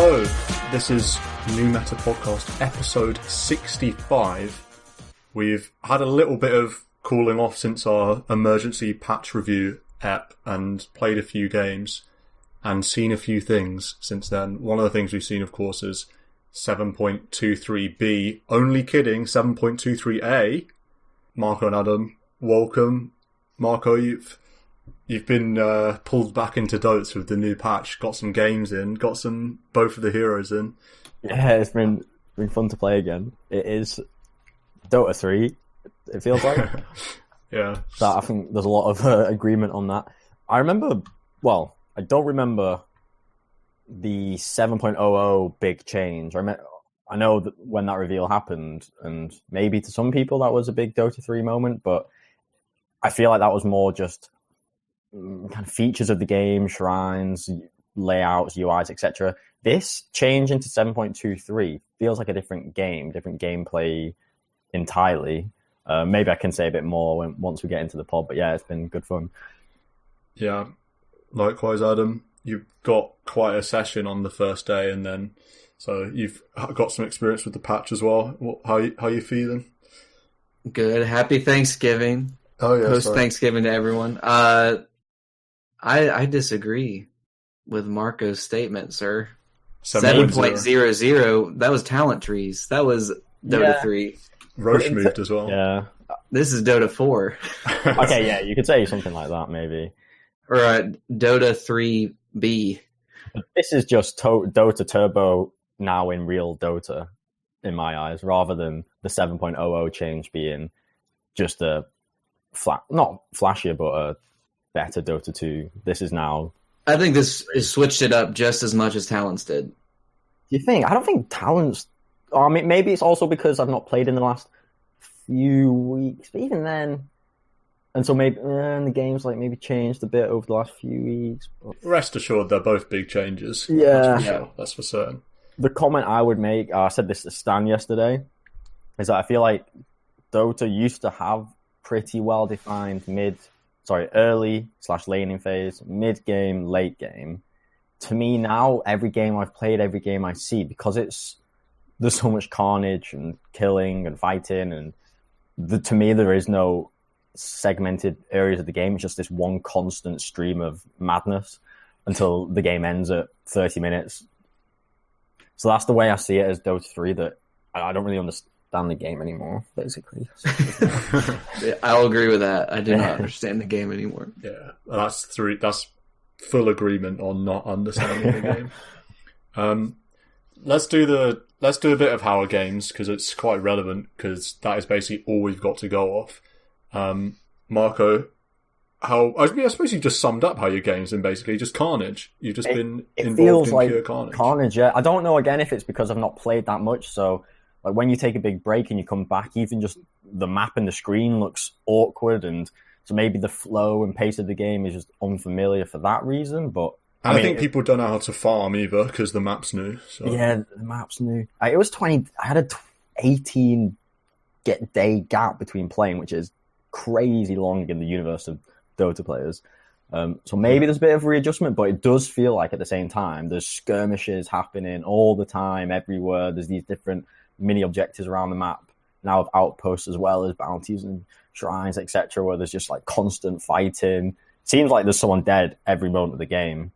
Hello, this is New Meta Podcast, episode 65. We've had a little bit of cooling off since our emergency patch review app and played a few games and seen a few things since then. One of the things we've seen, of course, is 7.23b. Only kidding, 7.23a. Marco and Adam, welcome. Marco, you've been pulled back into DotA with the new patch. Got some games in. Got both of the heroes in. Yeah, it's been fun to play again. It is DotA 3. It feels like. Yeah. That I think there's a lot of agreement on that. I don't remember the 7.00 big change. I know that when that reveal happened, and maybe to some people that was a big DotA 3 moment, but I feel like that was more just kind of features of the game, shrines, layouts, UIs, etc. This change into 7.23 feels like a different game, different gameplay entirely. Maybe I can say a bit more once we get into the pod, but yeah, it's been good fun. Yeah, likewise, Adam. You've got quite a session on the first day, and then so you've got some experience with the patch as well. How you feeling? Good. Happy Thanksgiving. Oh yeah, post Thanksgiving to everyone. I disagree with Marco's statement, sir. 7.00. That was talent trees. That was DotA 3. Roche moved as well. Yeah. This is DotA 4. Okay, yeah, you could say something like that, maybe. Or DotA 3B. But this is just DotA Turbo now in real Dota, in my eyes, rather than the 7.00 change being just a not flashier, but a better Dota 2. This is now... I think this is switched it up just as much as Talents did. Do you think? I don't think Talents... I mean, maybe it's also because I've not played in the last few weeks, but even then... And so maybe the game's maybe changed a bit over the last few weeks. But... Rest assured, they're both big changes. Yeah. That's for certain. The comment I would make, I said this to Stan yesterday, is that I feel like Dota used to have pretty well-defined early/laning phase, mid-game, late game. To me now, every game I've played, every game I see, because there's so much carnage and killing and fighting, and to me there is no segmented areas of the game. It's just this one constant stream of madness until the game ends at 30 minutes. So that's the way I see it as Dota 3, that I don't really understand the game anymore, basically. Yeah, I'll agree with that. I do not understand the game anymore. Yeah, that's full agreement on not understanding the game. Let's do a bit of How Are Games, because it's quite relevant, because that is basically all we've got to go off. Marco, I suppose you've just summed up how your game's been basically just carnage. You've just been involved in pure carnage. Carnage, yeah. I don't know again if it's because I've not played that much, so when you take a big break and you come back, even just the map and the screen looks awkward, and so maybe the flow and pace of the game is just unfamiliar for that reason. But I think people don't know how to farm either because the map's new. So. Yeah, the map's new. It was 20. I had a 18 day gap between playing, which is crazy long in the universe of Dota players. So maybe there's a bit of readjustment, but it does feel like at the same time there's skirmishes happening all the time, everywhere. There's these different mini objectives around the map now, of outposts as well as bounties and shrines, etc., where there's just constant fighting. Seems like there's someone dead every moment of the game,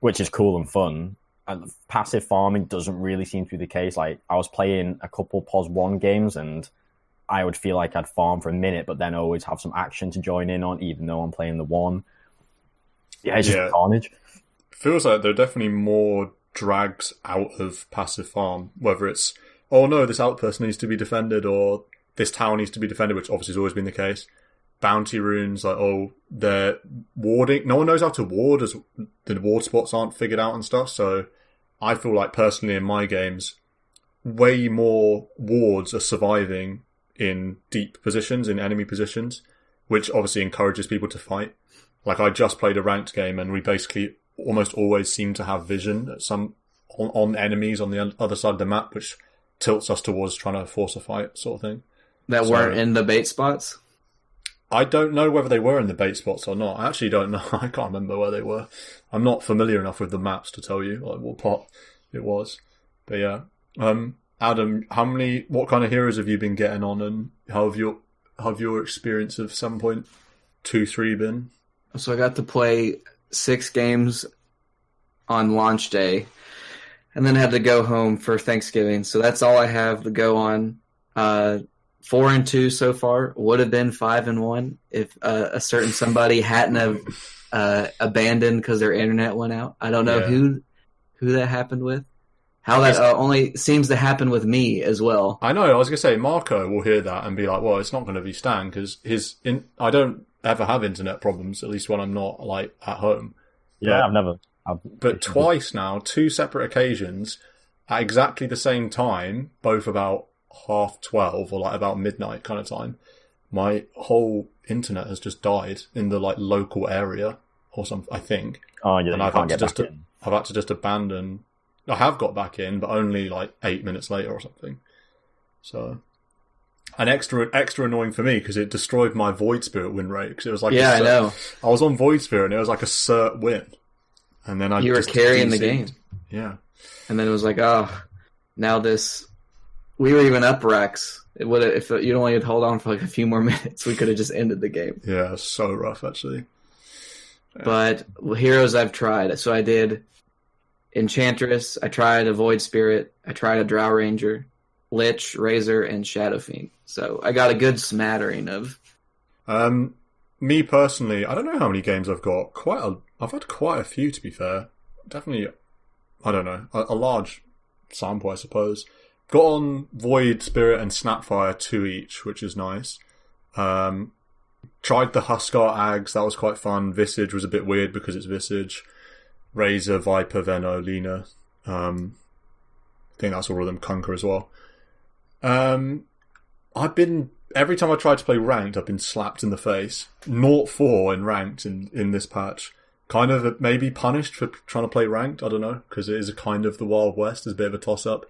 which is cool and fun. And passive farming doesn't really seem to be the case. I was playing a couple POS 1 games and I would feel like I'd farm for a minute, but then always have some action to join in on, even though I'm playing the 1. Yeah, it's just carnage. Feels like there are definitely more drags out of passive farm, whether it's, oh no, this outpost needs to be defended, or this town needs to be defended, which obviously has always been the case. Bounty runes, they're warding. No one knows how to ward, as the ward spots aren't figured out and stuff, so I feel like personally in my games, way more wards are surviving in deep positions, in enemy positions, which obviously encourages people to fight. I just played a ranked game and we basically almost always seem to have vision on enemies on the other side of the map, which tilts us towards trying to force a fight sort of thing. That weren't in the bait spots? I don't know whether they were in the bait spots or not. I actually don't know. I can't remember where they were. I'm not familiar enough with the maps to tell you what part. It was. But yeah. Adam, what kind of heroes have you been getting on, and how have your experience of 7.23 been? So I got to play 6 games on launch day, and then had to go home for Thanksgiving. So that's all I have to go on. 4-2 so far. Would have been 5-1 if a certain somebody hadn't have abandoned because their internet went out. I don't know who that happened with. How that only seems to happen with me as well. I know. I was going to say, Marco will hear that and be like, well, it's not going to be Stan, because I don't ever have internet problems, at least when I'm not like at home. Yeah, I've never. But twice now, 2 separate occasions, at exactly the same time, both about 12:30 or like about midnight kind of time, my whole internet has just died in the like local area or something, I think. Oh yeah, and I've had to just abandon. I have got back in, but only like 8 minutes later or something. So, and extra annoying for me because it destroyed my Void Spirit win rate, because it was like I know. I was on Void Spirit and it was like a cert win, and then you were carrying the game. Yeah, and then it was like, oh, now this. We were even up Rex. It would if you'd only had hold on for like a few more minutes, we could have just ended the game. Yeah, so rough actually. Yeah. But heroes I've tried. So I did Enchantress, I tried a Void Spirit, I tried a Drow Ranger, Lich, Razor, and Shadow Fiend. So I got a good smattering of. Me personally, I don't know how many games I've got. I've had quite a few, to be fair. Definitely, I don't know, a large sample, I suppose. Got on Void Spirit and Snapfire 2 each, which is nice. Tried the Huskar Ags, that was quite fun. Visage was a bit weird because it's Visage. Razor, Viper, Venno, Lena. I think that's all of them. Kunker as well. Every time I tried to play ranked, I've been slapped in the face. 0-4 in ranked in this patch. Kind of maybe punished for trying to play ranked, I don't know, because it is a kind of the Wild West, it's a bit of a toss-up.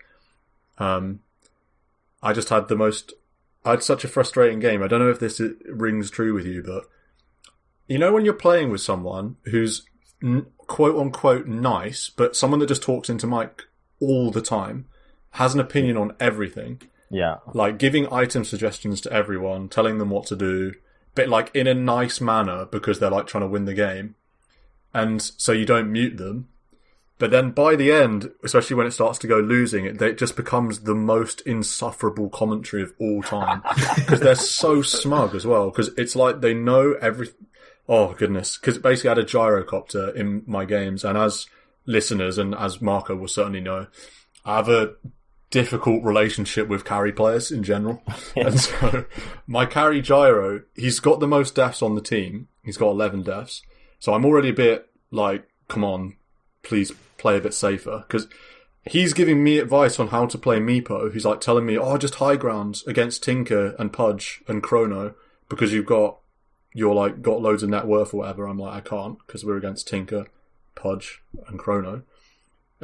I just had I had such a frustrating game. I don't know if this rings true with you, but you know when you're playing with someone who's quote-unquote nice, but someone that just talks into mic all the time, has an opinion on everything. Yeah. Like giving item suggestions to everyone, telling them what to do, but like in a nice manner because they're like trying to win the game. And so you don't mute them. But then by the end, especially when it starts to go losing, it just becomes the most insufferable commentary of all time. Because they're so smug as well. Because it's like they know everything. Oh, goodness. Because basically I had a gyrocopter in my games. And as listeners, and as Marco will certainly know, I have a difficult relationship with carry players in general. And so my carry gyro, he's got the most deaths on the team. He's got 11 deaths. So I'm already a bit like, come on, please play a bit safer, because he's giving me advice on how to play Meepo. He's like telling me, oh, just high grounds against Tinker and Pudge and Chrono because you're like got loads of net worth or whatever. I'm like, I can't because we're against Tinker, Pudge and Chrono.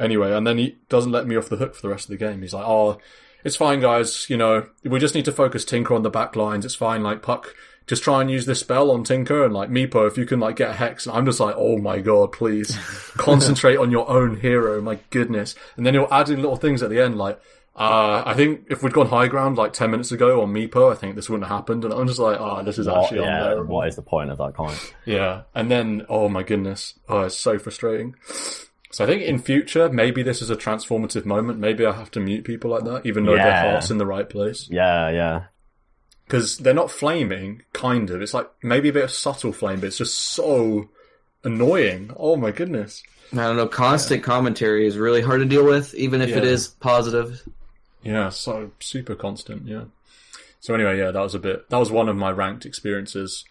Anyway, and then he doesn't let me off the hook for the rest of the game. He's like, oh, it's fine, guys. You know, we just need to focus Tinker on the back lines. It's fine. Like, Puck, just try and use this spell on Tinker, and like Meepo, if you can like get a Hex. And I'm just like, oh my god, please concentrate on your own hero. My goodness. And then he'll add in little things at the end, like, I think if we'd gone high ground like 10 minutes ago on Meepo, I think this wouldn't have happened. And I'm just like, this is actually unbearable. What is the point of that comment? Yeah. And then, oh my goodness. Oh, it's so frustrating. So I think in future, maybe this is a transformative moment. Maybe I have to mute people like that, even though their heart's in the right place. Yeah. Because they're not flaming, kind of. It's like maybe a bit of subtle flame, but it's just so annoying. Oh my goodness. I don't know. Constant commentary is really hard to deal with, even if it is positive. Yeah, so super constant, yeah. So anyway, that was one of my ranked experiences.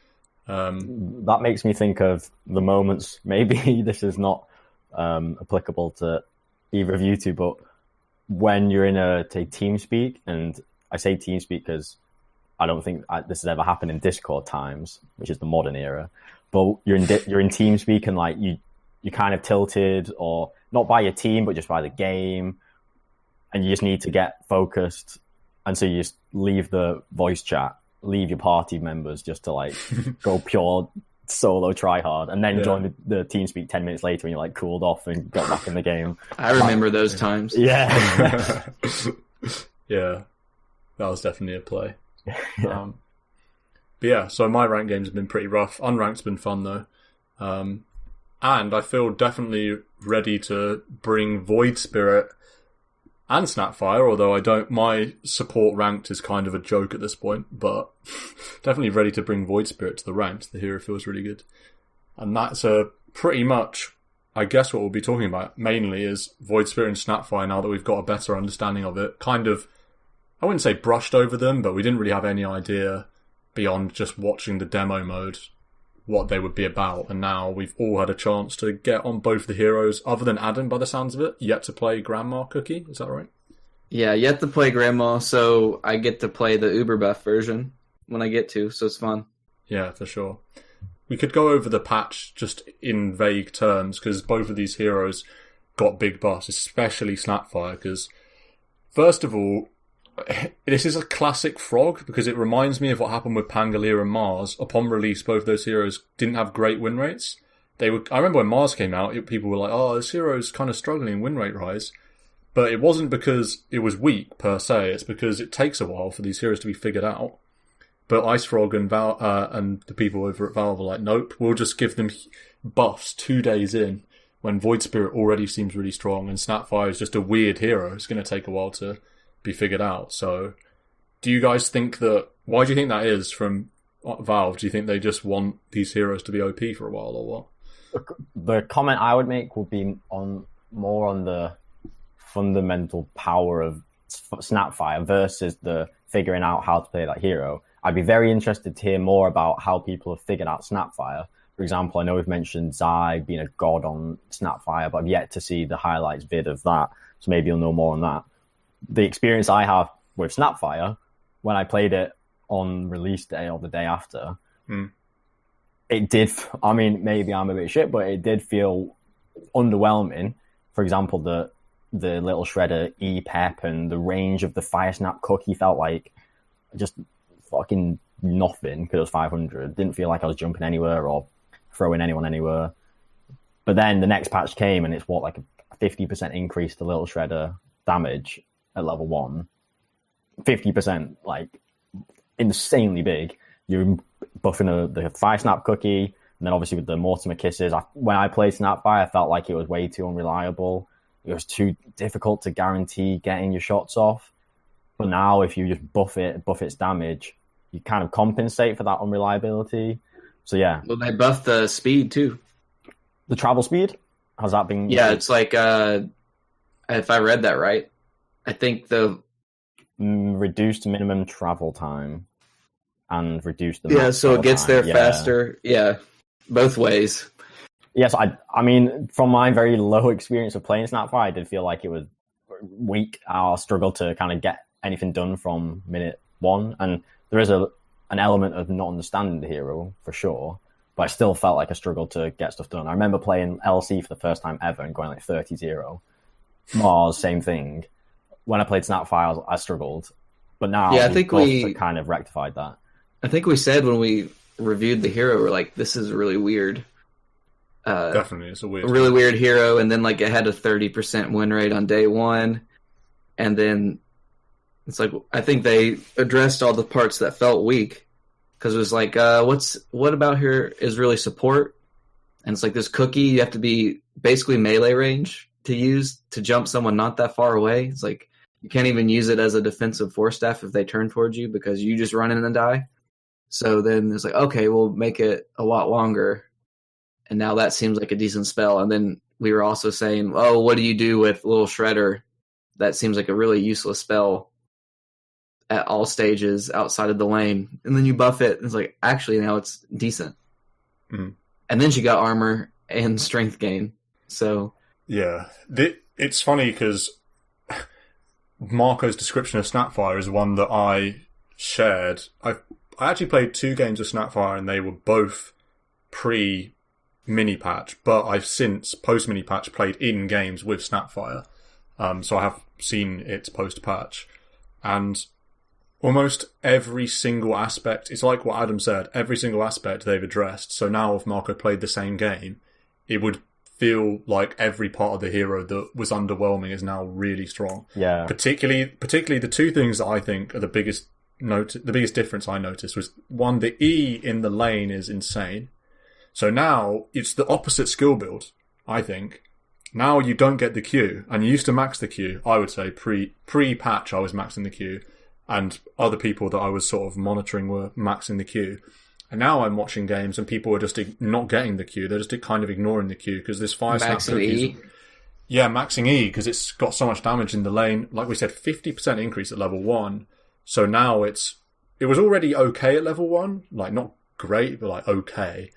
That makes me think of the moments, maybe this is not applicable to either of you two, but when you're in a TeamSpeak, and I say TeamSpeak because I don't think this has ever happened in Discord times, which is the modern era, but you're in TeamSpeak and like you're kind of tilted, or not by your team, but just by the game, and you just need to get focused, and so you just leave the voice chat, leave your party members just to like go pure solo try hard, and then Yeah. join the team speak 10 minutes later when you're like cooled off and got back in the game. I remember those times. Yeah. Yeah, that was definitely a play. But yeah, so my ranked games have been pretty rough. Unranked's been fun though. And I feel definitely ready to bring Void Spirit and Snapfire, although I don't, my support ranked is kind of a joke at this point, but definitely ready to bring Void Spirit to the ranked. The hero feels really good. And that's pretty much, I guess, what we'll be talking about mainly is Void Spirit and Snapfire now that we've got a better understanding of it. Kind of, I wouldn't say brushed over them, but we didn't really have any idea beyond just watching the demo mode what they would be about, and now we've all had a chance to get on both the heroes, other than Adam by the sounds of it, yet to play Grandma Cookie, is that right? Yeah, yet to play Grandma, so I get to play the Uber buff version when I get to, so it's fun. Yeah, for sure. We could go over the patch just in vague terms, because both of these heroes got big buffs, especially Snapfire, because first of all, this is a classic frog because it reminds me of what happened with Pangolier and Mars. Upon release, both those heroes didn't have great win rates. I remember when Mars came out, people were like, "Oh, this hero's kind of struggling win rate rise," but it wasn't because it was weak per se. It's because it takes a while for these heroes to be figured out. But Ice Frog and and the people over at Valve were like, "Nope, we'll just give them buffs 2 days in." When Void Spirit already seems really strong, and Snapfire is just a weird hero. It's going to take a while to be figured out. So do you guys think that, why do you think that is from Valve? Do you think they just want these heroes to be OP for a while, or what? The comment I would make would be more on the fundamental power of Snapfire versus the figuring out how to play that hero. I'd be very interested to hear more about how people have figured out Snapfire. For example, I know we've mentioned Zai being a god on Snapfire, but I've yet to see the highlights vid of that, so maybe you'll know more on that. The experience I have with Snapfire, when I played it on release day or the day after, it did, I mean, maybe I'm a bit shit, but it did feel underwhelming. For example, the little shredder E-Pep and the range of the Fire Snap Cookie felt like just fucking nothing because it was 500. Didn't feel like I was jumping anywhere or throwing anyone anywhere. But then the next patch came and it's like a 50% increase to little shredder damage at level 1, 50%, like insanely big. You're buffing the Fire Snap Cookie, and then obviously with the Mortimer Kisses. When I played Snapfire, I felt like it was way too unreliable. It was too difficult to guarantee getting your shots off. But now, if you just buff its damage, you kind of compensate for that unreliability. So yeah. Well, they buffed the speed too. The travel speed? Has that been? Yeah, it's like if I read that right, I think the reduced minimum travel time and reduced the so it gets there faster. Yeah, both ways. Yes, I mean, from my very low experience of playing Snapfire, I did feel like it was weak. I struggled to kind of get anything done from minute 1, and there is an element of not understanding the hero for sure. But I still felt like I struggled to get stuff done. I remember playing LC for the first time ever and going like 30-0. Mars, same thing. When I played Snapfire, I struggled. But now I think we kind of rectified that. I think we said when we reviewed the hero, we're like, this is really weird. Definitely, it's a really weird hero. And then like it had a 30% win rate on day 1. And then it's like, I think they addressed all the parts that felt weak. Because it was like, what about here is really support? And it's like this cookie, you have to be basically melee range to use to jump someone not that far away. It's like you can't even use it as a defensive force staff if they turn towards you because you just run in and die. So then it's like, okay, we'll make it a lot longer. And now that seems like a decent spell. And then we were also saying, oh, what do you do with Little Shredder? That seems like a really useless spell at all stages outside of the lane. And then you buff it, and it's like, actually, now it's decent. Mm-hmm. And then she got armor and strength gain. So yeah, it's funny because Marco's description of Snapfire is one that I shared. I actually played 2 games of Snapfire, and they were both pre-mini patch, but I've since, post-mini patch, played in games with Snapfire. So I have seen its post-patch. And almost every single aspect, it's like what Adam said, every single aspect they've addressed. So now if Marco played the same game, it would feel like every part of the hero that was underwhelming is now really strong. Yeah. Particularly the two things that I think are the biggest difference I noticed was, one, the E in the lane is insane. So now it's the opposite skill build, I think. Now you don't get the Q, and you used to max the Q. I would say pre-patch I was maxing the Q, and other people that I was sort of monitoring were maxing the Q. And now I'm watching games and people are just not getting the Q. They're just kind of ignoring the Q because this fire snap cookies. Yeah, maxing E because it's got so much damage in the lane. Like we said, 50% increase at level 1. So now it was already okay at level 1, like not great, but like okay.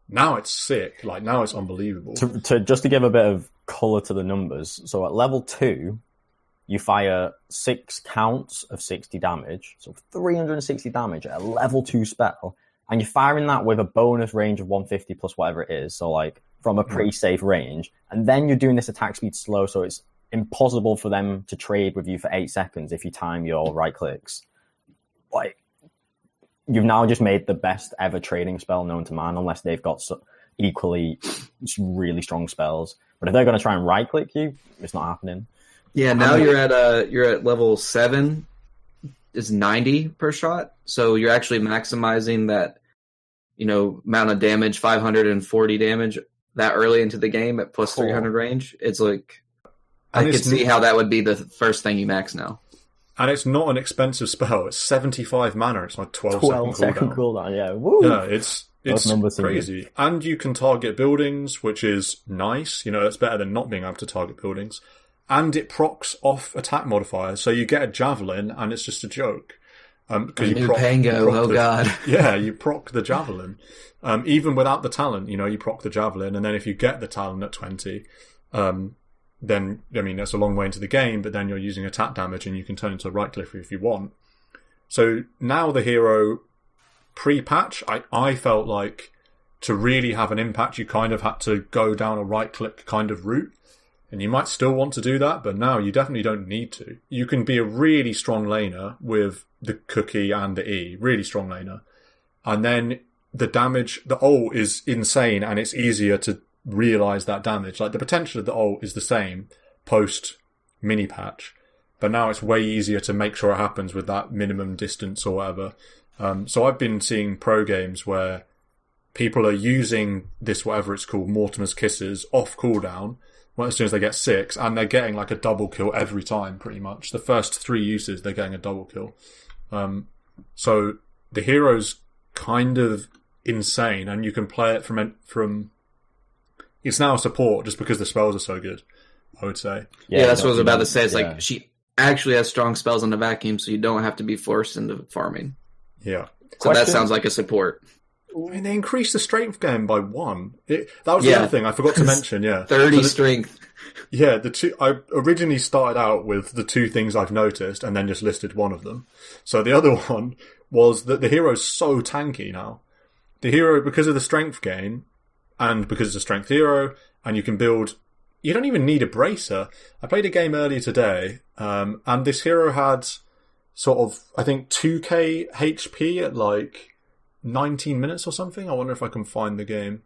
Now it's sick. Like now it's unbelievable. Just to give a bit of colour to the numbers. So at level 2, you fire 6 counts of 60 damage, so 360 damage at a level 2 spell, and you're firing that with a bonus range of 150 plus whatever it is, so like from a pretty safe range. And then you're doing this attack speed slow, so it's impossible for them to trade with you for 8 seconds if you time your right clicks. Like, you've now just made the best ever trading spell known to man, unless they've got equally really strong spells. But if they're going to try and right click you, it's not happening. Yeah, now you're at level 7 is 90 per shot. So you're actually maximizing that, amount of damage, 540 damage that early into the game at plus 300 range. It's like, I could see how that would be the first thing you max now. And it's not an expensive spell. It's 75 mana. It's like 12 second cooldown. Yeah, woo. Yeah, it's crazy. And you can target buildings, which is nice. It's better than not being able to target buildings. And it procs off attack modifiers. So you get a javelin, and it's just a joke. God. Yeah, you proc the javelin. Even without the talent, you proc the javelin. And then if you get the talent at 20, then, that's a long way into the game, but then you're using attack damage and you can turn into a right click if you want. So now the hero, pre-patch, I felt like to really have an impact, you kind of had to go down a right click kind of route. And you might still want to do that, but now you definitely don't need to. You can be a really strong laner with the cookie and the E, really strong laner. And then the damage, the ult is insane and it's easier to realize that damage. Like the potential of the ult is the same post mini patch, but now it's way easier to make sure it happens with that minimum distance or whatever. So I've been seeing pro games where people are using this, whatever it's called, Mortimer's Kisses, off cooldown as soon as they get 6, and they're getting like a double kill every time pretty much. The first 3 uses they're getting a double kill. So the hero's kind of insane, and you can play it from it's now a support just because the spells are so good, I would say. Yeah, that's what I was about to say. It's like she actually has strong spells on the vacuum, so you don't have to be forced into farming. Yeah. So that sounds like a support. They increased the strength game by 1. That was the other thing I forgot to mention, yeah. 30 strength. Yeah, I originally started out with the 2 things I've noticed and then just listed one of them. So the other one was that the hero's so tanky now. The hero, because of the strength gain, and because it's a strength hero, and you can build... You don't even need a bracer. I played a game earlier today, and this hero had sort of, I think, 2k HP at like 19 minutes or something. I wonder if I can find the game.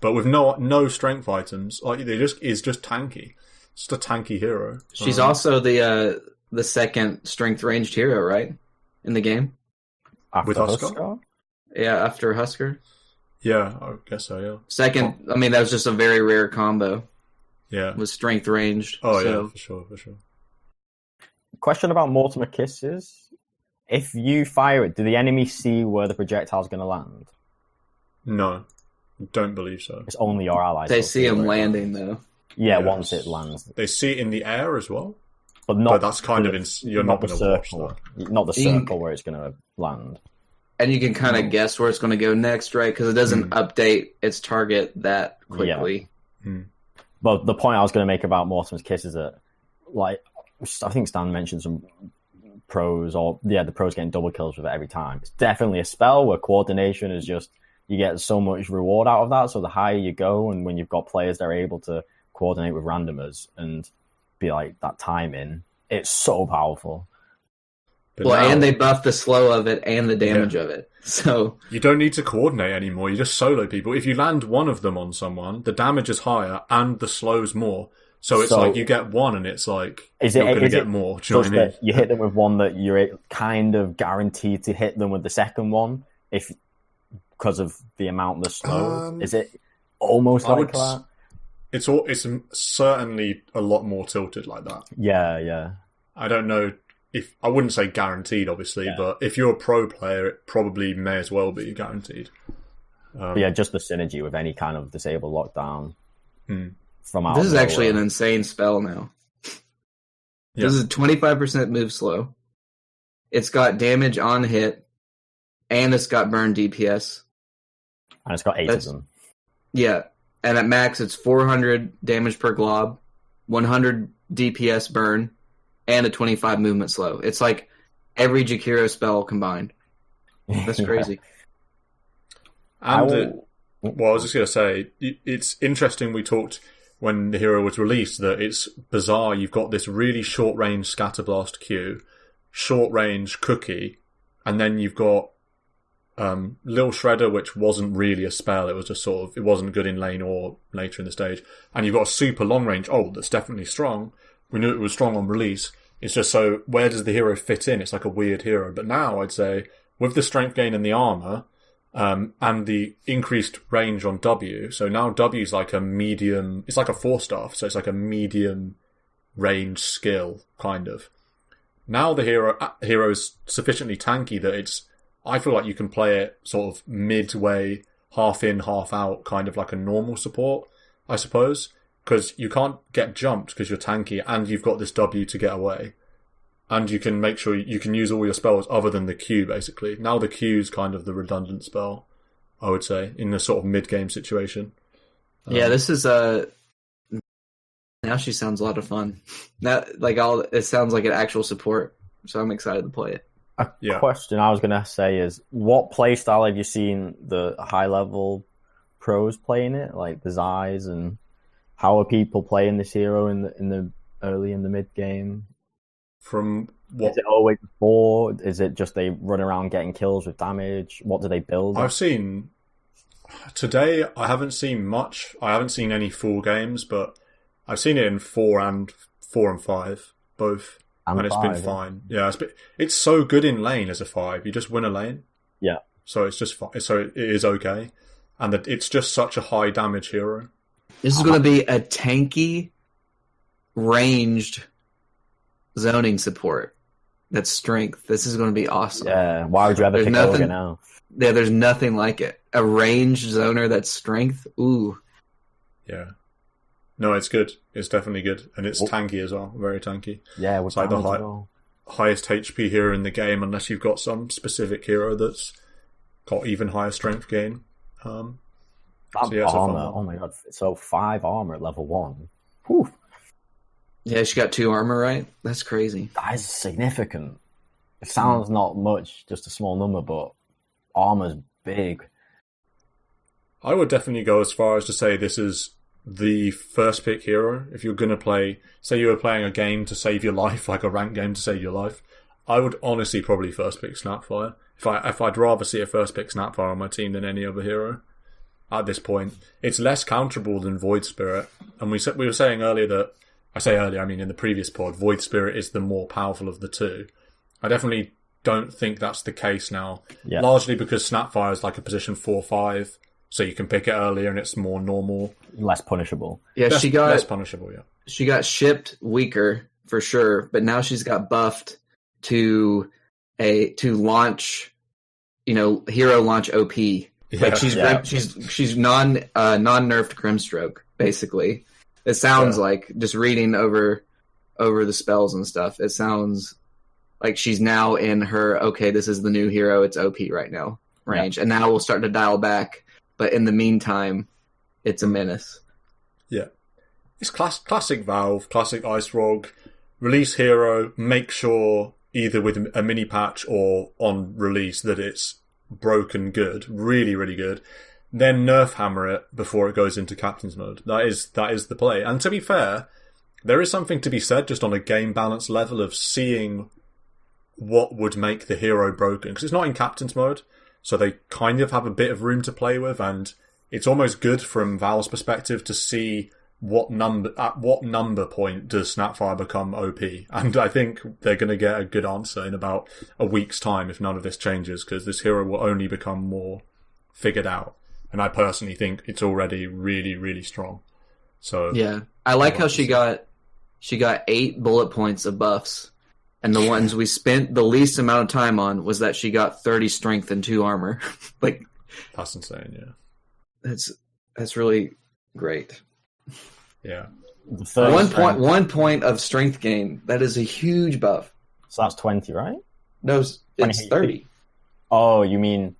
But with no strength items, like is just tanky. It's just a tanky hero. She's also the second strength ranged hero, right? In the game? After with Husker? Yeah, after Husker. Yeah, I guess so, yeah. Second, that was just a very rare combo. Yeah. With strength ranged. Oh, so. Yeah, for sure. Question about Mortimer Kisses. If you fire it, do the enemy see where the projectile's going to land? No, don't believe so. It's only your allies. They see him landing, though. Yeah, yes. Once it lands. They see it in the air as well? But that's kind of... You're not going to watch that. Not the circle where it's going to land. And you can kind of guess where it's going to go next, right? Because it doesn't update its target that quickly. Yeah. But the point I was going to make about Mortimer's Kiss is that, like, I think Stan mentioned some pros, the pros getting double kills with it every time. It's definitely a spell where coordination is just, you get so much reward out of that. So the higher you go, and when you've got players that are able to coordinate with randomers and be like that timing, it's so powerful. But Well, now, and they buffed the slow of it and the damage of it. So you don't need to coordinate anymore. You just solo people. If you land one of them on someone, the damage is higher and the slow's more. So it's like you get one and it's like you're going to get more. Do you know what I mean? You hit them with one that you're kind of guaranteed to hit them with the second one because of the amount they're slow. Is it almost like that? It's certainly a lot more tilted like that. Yeah. I don't know if I wouldn't say guaranteed, obviously, but if you're a pro player, it probably may as well be guaranteed. Just the synergy with any kind of disable lockdown from out. This is actually an insane spell now. This is 25% move slow. It's got damage on hit, and it's got burn DPS. And it's got 8 of them. Yeah, and at max it's 400 damage per glob, 100 DPS burn, and a 25 movement slow. It's like every Jakiro spell combined. That's crazy. And I was just going to say, it's interesting we talked when the hero was released that it's bizarre. You've got this really short-range Scatterblast Q, short-range Cookie, and then you've got Lil Shredder, which wasn't really a spell. It was just it wasn't good in lane or later in the stage. And you've got a super long-range ult that's definitely strong. We knew it was strong on release. It's just so, where does the hero fit in? It's like a weird hero. But now, I'd say, with the strength gain and the armor, and the increased range on W, so now W's like a medium, it's like a 4-star, so it's like a medium range skill, kind of. Now the hero is sufficiently tanky that I feel like you can play it sort of midway, half in, half out, kind of like a normal support, I suppose. Because you can't get jumped because you're tanky and you've got this W to get away. And you can make sure you can use all your spells other than the Q, basically. Now the Q is kind of the redundant spell, I would say, in a sort of mid-game situation. Yeah, this is now she sounds a lot of fun. It sounds like an actual support, so I'm excited to play it. A question I was going to say is, what playstyle have you seen the high-level pros playing it, like the Zais, and how are people playing this hero in the early and the mid game? From what? Is it always 4? Is it just they run around getting kills with damage? What do they build? I've seen today. I haven't seen much. I haven't seen any full games, but I've seen it in 4 and 5 both, and it's been fine. Yeah, it's so good in lane as a 5. You just win a lane. Yeah. So it's just fine. So it is okay, and it's just such a high damage hero. This is going to be a tanky, ranged zoning support. That's strength. This is going to be awesome. Yeah, why would you ever pick Olga now? Yeah, there's nothing like it. A ranged zoner that's strength. Ooh. Yeah. No, it's good. It's definitely good. And it's tanky as well. Very tanky. Yeah, it's like the highest HP hero in the game, unless you've got some specific hero that's got even higher strength gain. Armor. Oh my god. So 5 armor at level 1. Whew. Yeah, she got 2 armor, right? That's crazy. That is significant. It sounds not much, just a small number, but armor's big. I would definitely go as far as to say this is the first pick hero. If you're going to play, say you were playing a game to save your life, like a ranked game to save your life, I would honestly probably first pick Snapfire. If I'd rather see a first pick Snapfire on my team than any other hero at this point. It's less counterable than Void Spirit. And we were saying earlier that, I mean in the previous pod, Void Spirit is the more powerful of the two. I definitely don't think that's the case now. Yeah. Largely because Snapfire is like a position 4-5, so you can pick it earlier and it's more normal. Less punishable. Yeah, less punishable, yeah. She got shipped weaker, for sure, but now she's got buffed to launch, hero launch OP. Yeah, like she's non-nerfed Grimstroke, basically. It sounds like, just reading over the spells and stuff, it sounds like she's now in her, okay, this is the new hero, it's OP right now, range. Yeah. And now we'll start to dial back, but in the meantime, it's a menace. Yeah. It's classic Valve, classic Ice Rog. Release hero, make sure either with a mini patch or on release that it's broken good, really, really good. Then nerf hammer it before it goes into captain's mode. That is the play. And to be fair, there is something to be said just on a game balance level of seeing what would make the hero broken, because it's not in captain's mode, so they kind of have a bit of room to play with, and it's almost good from Valve's perspective to see at what number point does Snapfire become OP, and I think they're going to get a good answer in about a week's time if none of this changes, because this hero will only become more figured out, and I personally think it's already really, really strong. So yeah, I like how she got 8 bullet points of buffs, and the ones we spent the least amount of time on was that she got 30 strength and 2 armor. Like, that's insane. Yeah, that's really great. Yeah, 1 point of strength gain. That is a huge buff. So that's 20, right? No, it's 30. Oh, you mean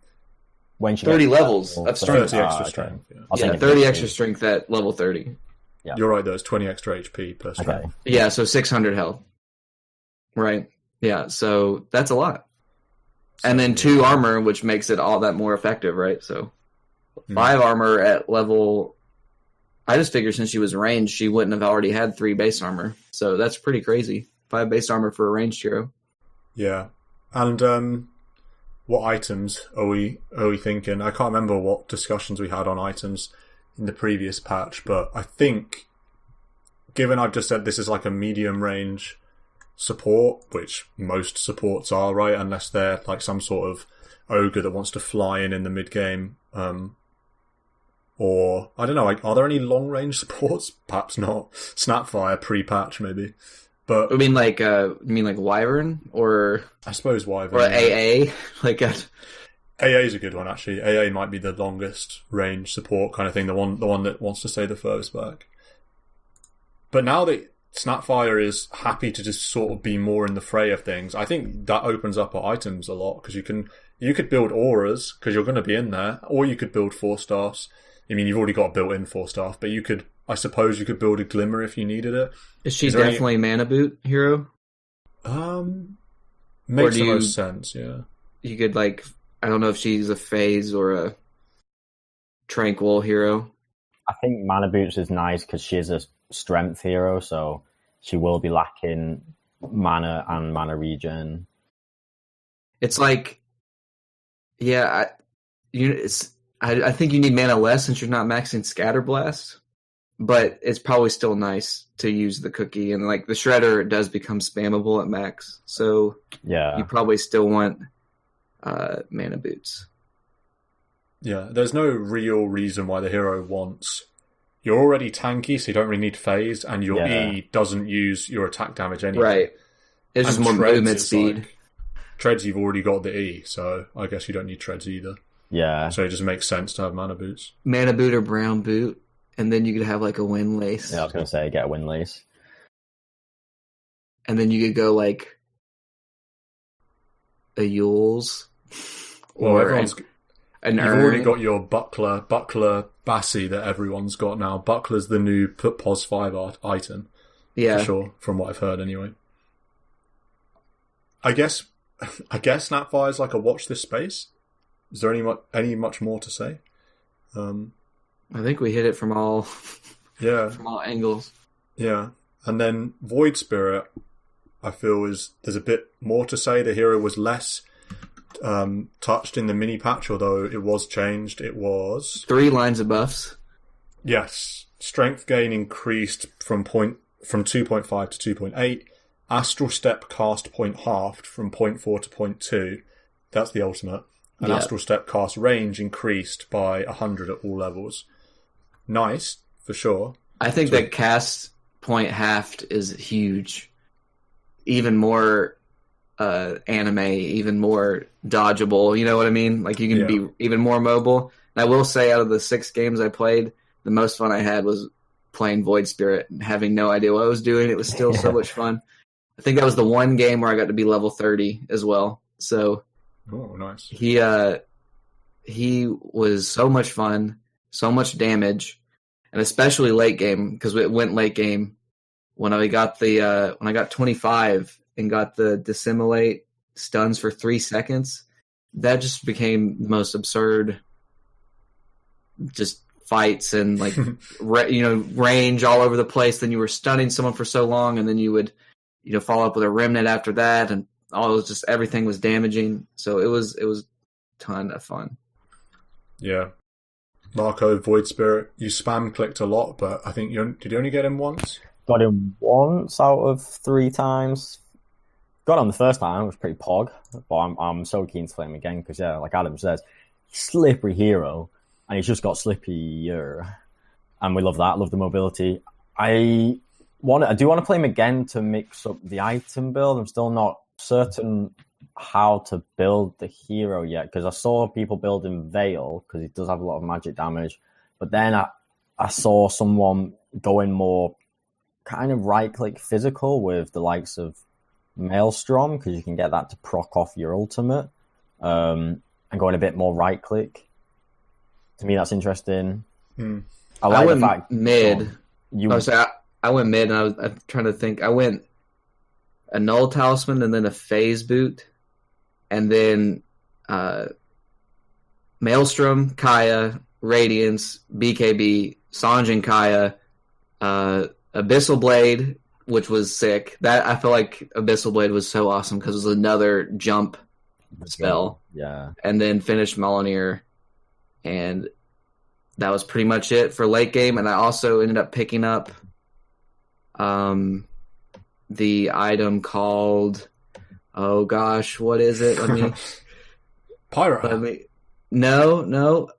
when she 30 levels of strength. 30 extra strength. Yeah, 30 extra strength at level 30. Yeah. You're right, though. It's 20 extra HP per strength. Okay. Yeah, so 600 health. Right. Yeah, so that's a lot. And then 2 armor, which makes it all that more effective, right? So 5 armor at level... I just figured since she was ranged, she wouldn't have already had 3 base armor. So that's pretty crazy. 5 base armor for a ranged hero. Yeah. And what items are we thinking? I can't remember what discussions we had on items in the previous patch, but I think, given I've just said this is like a medium range support, which most supports are, right? Unless they're like some sort of ogre that wants to fly in the mid game, or I don't know. Like, are there any long range supports? Perhaps not. Snapfire pre-patch maybe, but I mean, like Wyvern or I suppose Wyvern or AA. Like AA is a good one actually. AA might be the longest range support kind of thing. The one that wants to stay the furthest back. But now that Snapfire is happy to just sort of be more in the fray of things, I think that opens up our items a lot, because you could build auras because you're going to be in there, or you could build 4-staffs. I mean, you've already got a built-in 4-staff, but I suppose you could build a glimmer if you needed it. Is she definitely mana boot hero? Makes the most sense. Yeah, you could I don't know if she's a phase or a tranquil hero. I think mana boots is nice because she is a strength hero, so she will be lacking mana and mana regen. It's like, yeah, I think you need mana less since you're not maxing Scatter Blast, but it's probably still nice to use the cookie, and like the Shredder does become spammable at max, so yeah, you probably still want mana boots. Yeah, there's no real reason why the hero wants... You're already tanky, so you don't really need phase, and your E doesn't use your attack damage anyway. Right. It's just more movement speed. Treads, you've already got the E, so I guess you don't need treads either. Yeah. So it just makes sense to have mana boots. Mana boot or brown boot, and then you could have like a windlace. Yeah, I was going to say, get a windlace. And then you could go like a Yules. Or you've already got your Buckler Bassi that everyone's got now. Buckler's the new POS 5 item. Yeah. For sure, from what I've heard anyway. I guess Snapfire is like a watch this space. Is there any much more to say? I think we hit it from all from all angles. Yeah. And then Void Spirit, I feel there's a bit more to say. The hero was less touched in the mini patch, although it was changed. It was 3 lines of buffs. Yes. Strength gain increased from 2.5 to 2.8. Astral Step cast point halved from 0.4 to 0.2. That's the ultimate. And Astral Step cast range increased by 100 at all levels. Nice, for sure. I think that cast point halved is huge. Even more anime, even more dodgeable. You know what I mean? Like, you can be even more mobile. And I will say, out of the 6 games I played, the most fun I had was playing Void Spirit and having no idea what I was doing. It was still so much fun. I think that was the one game where I got to be level 30 as well. So, oh, nice. He was so much fun, so much damage, and especially late game, because it went late game when I got when I got 25 and got the dissimulate stuns for 3 seconds. That just became the most absurd, just fights and like range all over the place. Then you were stunning someone for so long, and then you would follow up with a remnant after that, and all it was just everything was damaging. So it was a ton of fun. Yeah. Marco, Void Spirit, you spam clicked a lot, but I think did you only get him once? Got him once out of 3 times. Got him the first time, it was pretty pog, but I'm so keen to play him again because, yeah, like Adam says, slippery hero, and he's just got slippier, and we love that. Love the mobility. I do want to play him again to mix up the item build. I'm still not certain how to build the hero yet because I saw people building Veil because he does have a lot of magic damage, but then I saw someone going more kind of right-click physical with the likes of Maelstrom because you can get that to proc off your ultimate, and going a bit more right-click. To me, that's interesting. I like went the fact mid. I went mid, and I'm trying to think. I went a Null Talisman and then a Phase Boot, and then Maelstrom, Kaya, Radiance, BKB, Sanj and Kaya, Abyssal Blade, which was sick. That I feel like Abyssal Blade was so awesome because it was another jump spell. Yeah. And then finished Melanier, and that was pretty much it for late game. And I also ended up picking up the item called, oh gosh, what is it? Let me Pyro. No.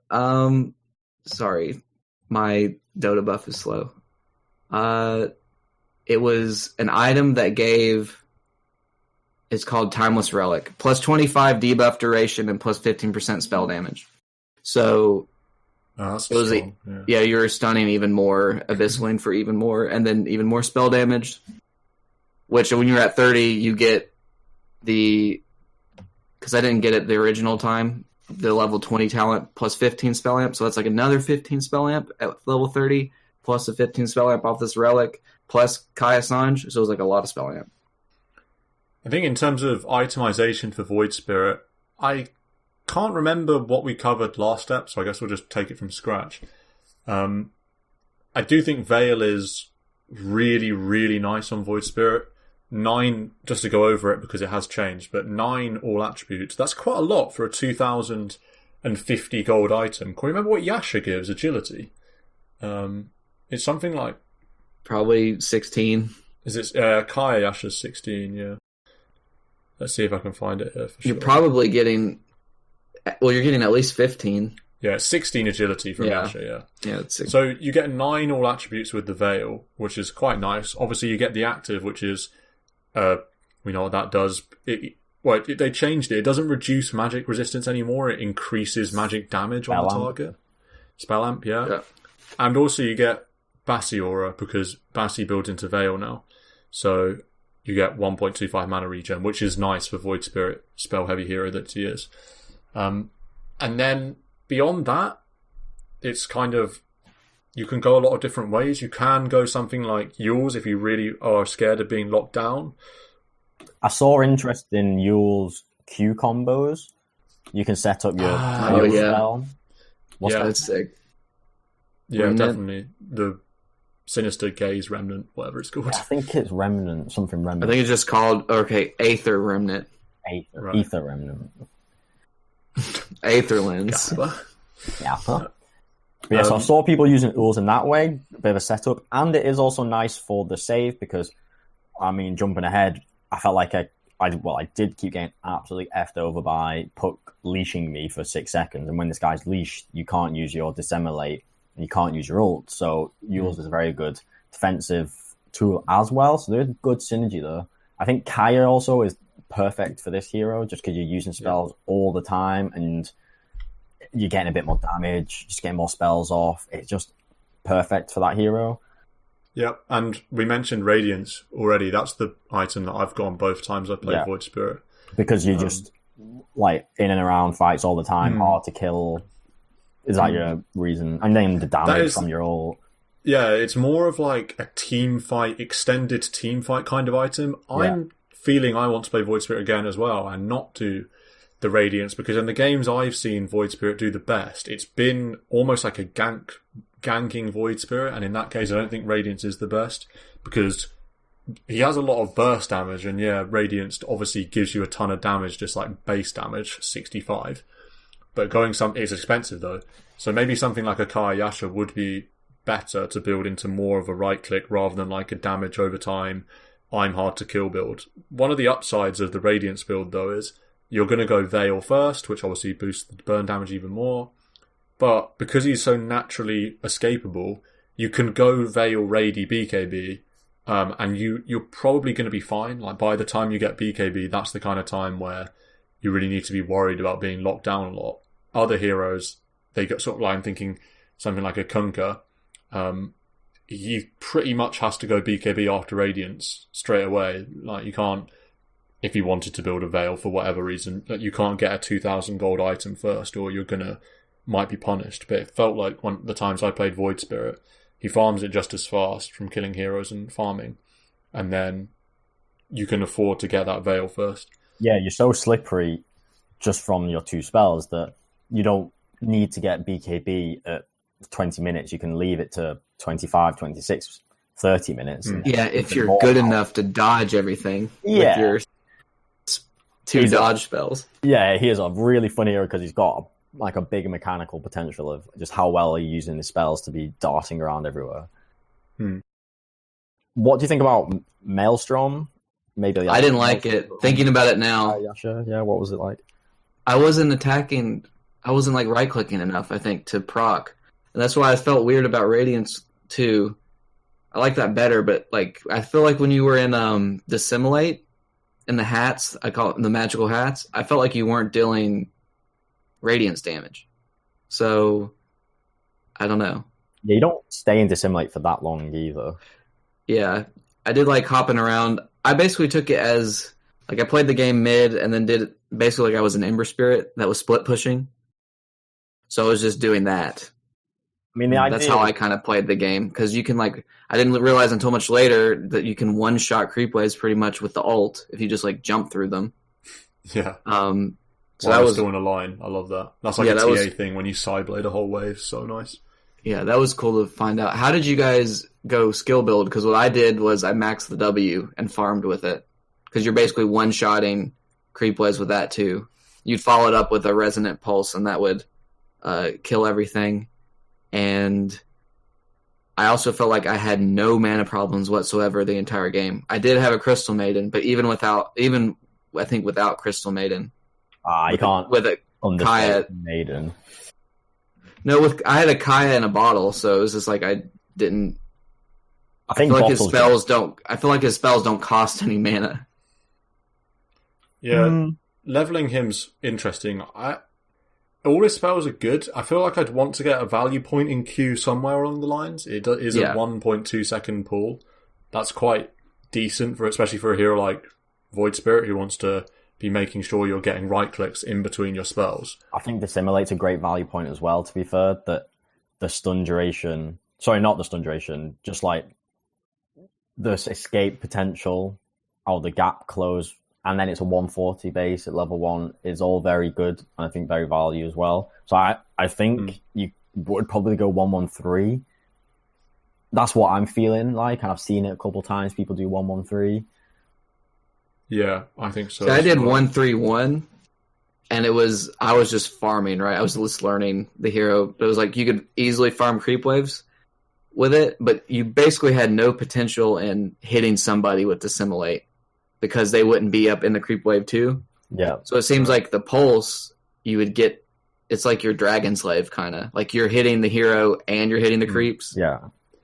Sorry, my Dota buff is slow. It was an item that gave. It's called Timeless Relic, plus 25 debuff duration and plus 15% spell damage. So that's it was strong. you were stunning even more, abyssaling for even more, and then even more spell damage. Which when you're at 30, you get because I didn't get it the original time, the level 20 talent plus 15 spell amp, so that's like another 15 spell amp at level 30, plus a 15 spell amp off this relic, plus Kaya Sanj, so it was like a lot of spell amp. I think in terms of itemization for Void Spirit, I can't remember what we covered last step, so I guess we'll just take it from scratch. I do think Veil is really, really nice on Void Spirit. 9, just to go over it because it has changed, but 9 all attributes. That's quite a lot for a 2,050 gold item. Can you remember what Yasha gives? Agility. It's something like... Probably 16. Is it Kaya Yasha's 16, yeah. Let's see if I can find it here for sure. You're probably getting... Well, you're getting at least 15. Yeah, 16 agility from Yasha, yeah. Yeah, it's 16. So you get 9 all attributes with the Veil, which is quite nice. Obviously, you get the active, which is... we know what that does. They changed it. It doesn't reduce magic resistance anymore. It increases magic damage on the target. Spell amp, yeah. And also you get Bassi Aura because Bassi builds into Veil now. So you get 1.25 mana regen, which is nice for Void Spirit, spell heavy hero that he is. And then beyond that, it's kind of... You can go a lot of different ways. You can go something like Yule's if you really are scared of being locked down. I saw interest in Yule's Q combos. You can set up your spell. That's sick. Yeah, Remnant? definitely. The Sinister Gaze Remnant, whatever it's called. I think it's Remnant, something Remnant. I think it's just called, Aether Remnant. Aether Remnant. Aether Lens. Yeah. But yeah, so I saw people using tools in that way, a bit of a setup, and it is also nice for the save because, I mean, jumping ahead, I felt like I did keep getting absolutely effed over by Puck leashing me for 6 seconds, and when this guy's leashed, you can't use your Dissemblate, and you can't use your ult, so Yule's is a very good defensive tool as well, so there's good synergy there. I think Kaya also is perfect for this hero, just because you're using spells all the time, and you're getting a bit more damage, just getting more spells off. It's just perfect for that hero. Yeah, and we mentioned Radiance already. That's the item that I've gone both times I played Void Spirit. Because you just, like, in and around fights all the time, hard to kill. Is that your reason? And then the damage from your ult. Yeah, it's more of like a team fight, extended team fight kind of item. I'm feeling I want to play Void Spirit again as well, and not do the Radiance, because in the games I've seen Void Spirit do the best, it's been almost like a ganking Void Spirit, and in that case I don't think Radiance is the best, because he has a lot of burst damage, and yeah, Radiance obviously gives you a ton of damage, just like base damage, 65. But it's expensive though. So maybe something like a Kayasha would be better to build into more of a right click rather than like a damage over time, I'm hard to kill build. One of the upsides of the Radiance build though is you're going to go Veil first, which obviously boosts the burn damage even more. But because he's so naturally escapable, you can go Veil Rady BKB, and you're probably going to be fine. Like by the time you get BKB, that's the kind of time where you really need to be worried about being locked down a lot. Other heroes, they get sort of like, I'm thinking something like a Kunkka, he pretty much has to go BKB after Radiance straight away. Like you can't, if you wanted to build a Veil for whatever reason, you can't get a 2,000 gold item first, or you're might be punished. But it felt like the times I played Void Spirit, he farms it just as fast from killing heroes and farming, and then you can afford to get that Veil first. Yeah, you're so slippery just from your 2 spells that you don't need to get BKB at 20 minutes. You can leave it to 25, 26, 30 minutes. Yeah, if you're good enough to dodge everything with your 2 dodge spells. Yeah, he is a really fun hero because he's got like a big mechanical potential of just how well he's using his spells to be darting around everywhere. What do you think about Maelstrom? Maybe I didn't like it. Thinking about it now, yeah, what was it like? I wasn't like right clicking enough, I think, to proc, and that's why I felt weird about Radiance too. I like that better, but like I feel like when you were in Dissimulate in the hats, I call it the magical hats, I felt like you weren't dealing Radiance damage. So I don't know. Yeah, you don't stay in Dissimulate for that long either. Yeah, I did like hopping around. I basically took it as like I played the game mid and then did it basically like I was an Ember Spirit that was split pushing. So I was just doing that. I mean, that's how I kind of played the game, because you can like I didn't realize until much later that you can one shot creep waves pretty much with the ult if you just like jump through them. Yeah. So that was still in a line. I love that. That's like a TA thing when you sideblade a whole wave. So nice. Yeah, that was cool to find out. How did you guys go skill build? Because what I did was I maxed the W and farmed with it. Because you're basically one-shotting creep waves with that too. You'd follow it up with a resonant pulse, and that would kill everything. And I also felt like I had no mana problems whatsoever the entire game. I did have a Crystal Maiden, but even I think without Crystal Maiden, you can't with a Kaya Maiden. No, I had a Kaya in a bottle, so it was just like I didn't. I feel like his spells don't. I feel like his spells don't cost any mana. Yeah, leveling him's interesting. All his spells are good. I feel like I'd want to get a value point in Q somewhere along the lines. It is a 1.2 second pull. That's quite decent especially for a hero like Void Spirit who wants to be making sure you're getting right clicks in between your spells. I think Dissimulate's a great value point as well, to be fair, that the stun duration... Sorry, not the stun duration, just like the escape potential, the gap close, and then it's a 140 base at level 1 is all very good, and I think very value as well. So I think you would probably go 113. That's what I'm feeling like, and I've seen it a couple times, people do 113. Yeah, I think so. I did 131, and I was just farming, right? I was just learning the hero. It was like you could easily farm creep waves with it, but you basically had no potential in hitting somebody with Dissimulate because they wouldn't be up in the creep wave too. Yeah. So it seems like the pulse you would get, it's like your Dragon Slave kind of like you're hitting the hero and you're hitting the creeps. Yeah.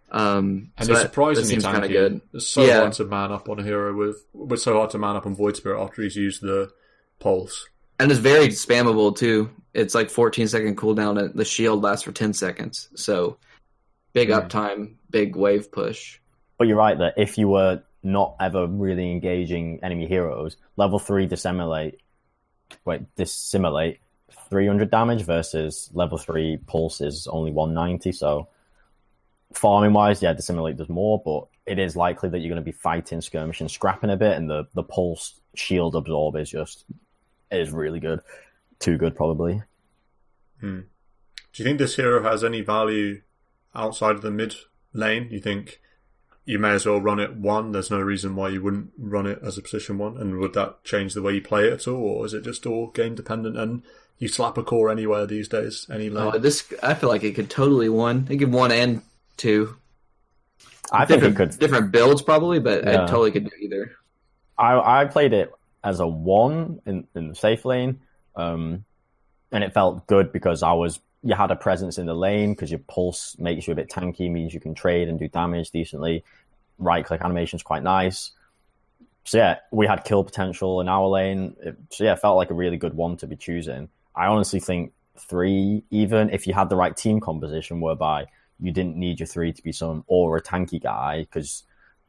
And so it's surprisingly kind of good. It's so hard to man up on a hero with so hard to man up on Void Spirit after he's used the pulse. And it's very spammable too. It's like 14-second cooldown, and the shield lasts for 10 seconds. So big uptime, big wave push. But you're right that if you were not ever really engaging enemy heroes, level 3 Dissimulate 300 damage versus level 3 pulse is only 190, so farming wise, Dissimulate does more, but it is likely that you're going to be fighting, skirmishing, scrapping a bit, and the pulse shield absorb is really good. Too good, probably. Do you think this hero has any value outside of the mid lane? You think you may as well run it 1. There's no reason why you wouldn't run it as a position 1. And would that change the way you play it at all, or is it just all game dependent and you slap a core anywhere these days, any lane? I feel like it could totally 1. It could 1 and 2. I think it could. Different builds probably, but it totally could do either. I played it as a 1 in the safe lane, and it felt good because you had a presence in the lane because your pulse makes you a bit tanky, means you can trade and do damage decently. Right click animation is quite nice. So yeah, we had kill potential in our lane. It felt like a really good 1 to be choosing. I honestly think 3, even if you had the right team composition whereby you didn't need your 3 to be some or a tanky guy because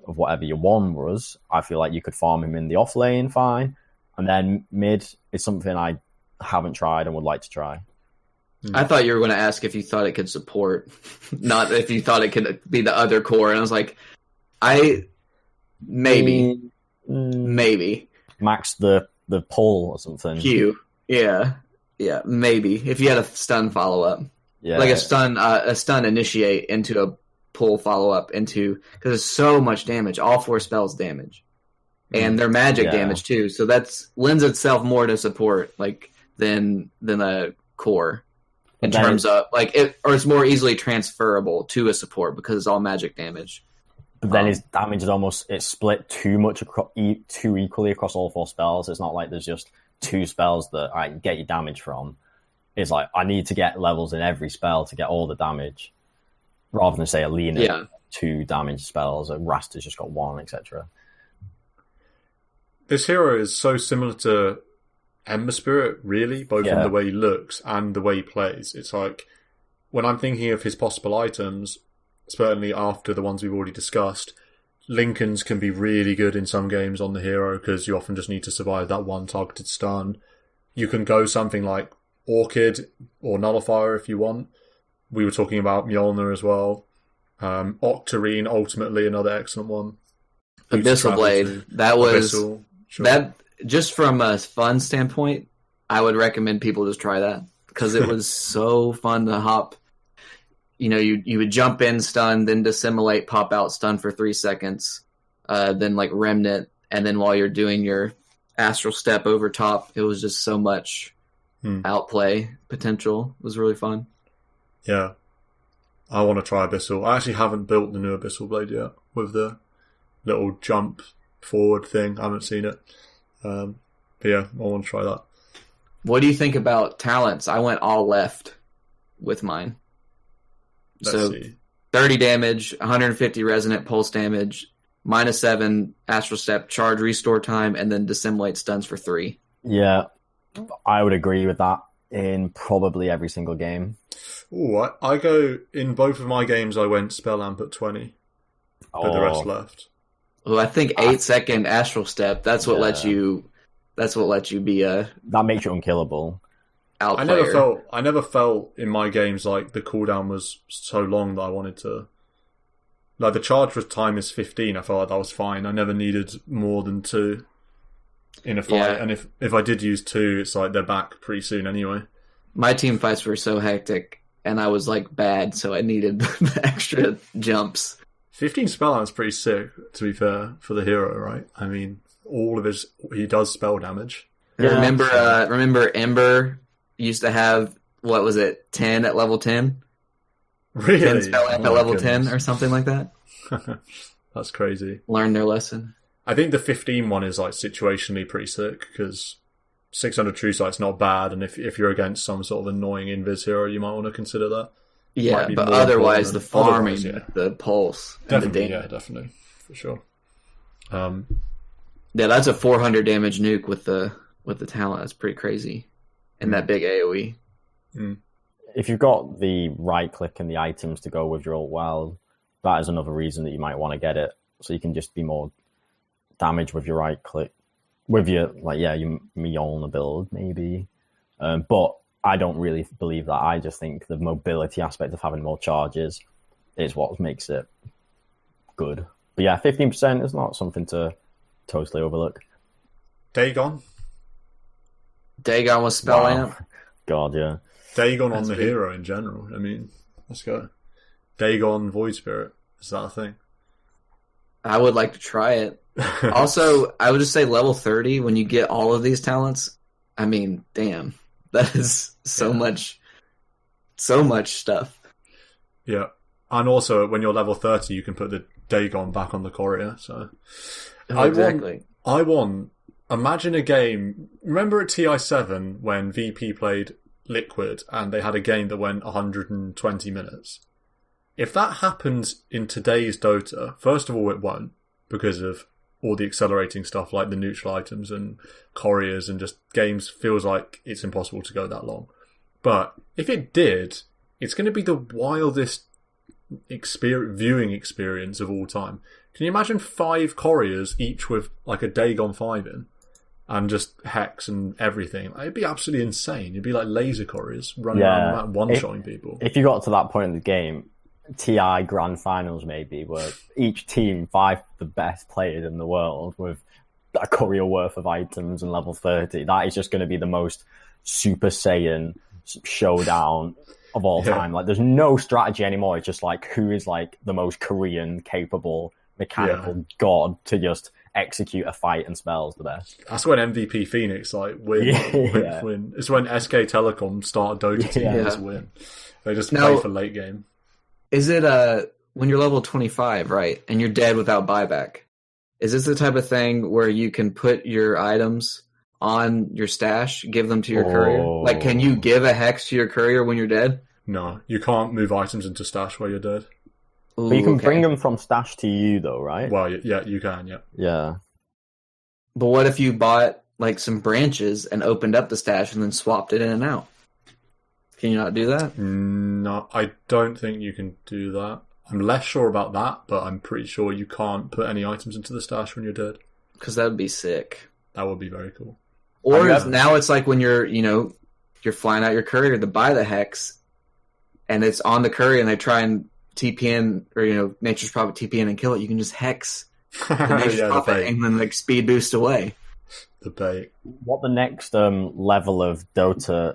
of whatever your 1 was, I feel like you could farm him in the off lane fine. And then mid is something I haven't tried and would like to try. I thought you were going to ask if you thought it could support, not if you thought it could be the other core. And I was like, maybe max the pull or something. Q, yeah, maybe if you had a stun follow up, like a stun initiate into a pull follow up into, because it's so much damage. All 4 spells damage, and they're magic damage too. So that's lends itself more to support than a core. In terms of it's more easily transferable to a support because it's all magic damage. But then his damage is it's split too equally across all 4 spells. It's not like there's just 2 spells that I can get your damage from. It's like I need to get levels in every spell to get all the damage, rather than say a Lena 2 damage spells, a Rasta's just got 1, etc. This hero is so similar to Ember Spirit, really, both in the way he looks and the way he plays. It's like, when I'm thinking of his possible items, certainly after the ones we've already discussed, Lincolns can be really good in some games on the hero because you often just need to survive that 1 targeted stun. You can go something like Orchid or Nullifier if you want. We were talking about Mjolnir as well. Octarine, ultimately, another excellent one. Abyssal Blade. That was... Abyssal, sure. That... Just from a fun standpoint, I would recommend people just try that because it was so fun to hop. You would jump in, stun, then dissimulate, pop out, stun for 3 seconds, then remnant, and then while you're doing your astral step over top, it was just so much outplay potential. It was really fun. Yeah, I want to try Abyssal. I actually haven't built the new Abyssal Blade yet with the little jump forward thing. I haven't seen it. But yeah, I want to try that. What do you think about talents? I went all left with mine. Let's see. 30 damage, 150 resonant pulse damage, -7 astral step, charge restore time, and then dissimulate stuns for 3. Yeah, I would agree with that in probably every single game. Ooh, I go in both of my games. I went spell amp at 20, but the rest left. Well, I think 8-second astral step. That's what lets you. That's what lets you be a. That makes you unkillable. Outplayer. I never felt in my games like the cooldown was so long that I wanted to. Like the charge for time is 15. I felt like that was fine. I never needed more than 2 in a fight, and if I did use 2, it's like they're back pretty soon anyway. My team fights were so hectic, and I was bad, so I needed the extra jumps. 15 spell amp is pretty sick, to be fair, for the hero, right? I mean, he does spell damage. Yeah. Remember Ember used to have, 10 at level 10? Really? 10 spell amp at level 10 or something like that? That's crazy. Learn their lesson. I think the 15 one is situationally pretty sick, because 600 True Sight's not bad, and if you're against some sort of annoying invis hero, you might want to consider that. Yeah, but otherwise the farming, the pulse, and the damage. Yeah, definitely, for sure. Yeah, that's a 400 damage nuke with the talent. That's pretty crazy, and that big AOE. If you've got the right click and the items to go with your ult well, that is another reason that you might want to get it, so you can just be more damage with your right click, with your your Mjolnir build maybe, but I don't really believe that. I just think the mobility aspect of having more charges is what makes it good. But yeah, 15% is not something to totally overlook. Dagon was spell amp. God, yeah. Dagon on the hero in general. I mean, let's go. Dagon Void Spirit. Is that a thing? I would like to try it. Also, I would just say level 30, when you get all of these talents, I mean, damn. That is so much stuff. Yeah. And also, when you're level 30, you can put the Dagon back on the courier. So, Exactly. I want. Imagine a game. Remember at TI7 when VP played Liquid and they had a game that went 120 minutes? If that happens in today's Dota, first of all, it won't, because of all the accelerating stuff like the neutral items and couriers, and just games feels like it's impossible to go that long. But if it did, it's going to be the wildest viewing experience of all time. Can you imagine 5 couriers, each with like a Dagon 5 in, and just Hex and everything? It'd be absolutely insane. It'd be like laser couriers running around the map, one-shotting people. If you got to that point in the game, TI Grand Finals maybe, where each team 5 the best players in the world with a courier worth of items and level 30, that is just going to be the most Super Saiyan showdown of all time. Like, there's no strategy anymore. It's just like, who is like the most Korean capable mechanical god to just execute a fight and spells the best. That's when MVP Phoenix win. It's when SK Telecom start Dota teams win. They just play for late game. Is it when you're level 25, right, and you're dead without buyback? Is this the type of thing where you can put your items on your stash, give them to your courier? Like, can you give a Hex to your courier when you're dead? No, you can't move items into stash while you're dead. But you can bring them from stash to you, though, right? Well, yeah, you can, yeah. Yeah. But what if you bought, like, some branches and opened up the stash and then swapped it in and out? Can you not do that? No, I don't think you can do that. I'm less sure about that, but I'm pretty sure you can't put any items into the stash when you're dead. Because that would be sick. That would be very cool. Or now it's like when you're flying out your courier to buy the Hex, and it's on the courier, and they try and TP in, or Nature's Prophet TP in and kill it. You can just Hex the Nature's Prophet and then like speed boost away. The bait. What the next level of Dota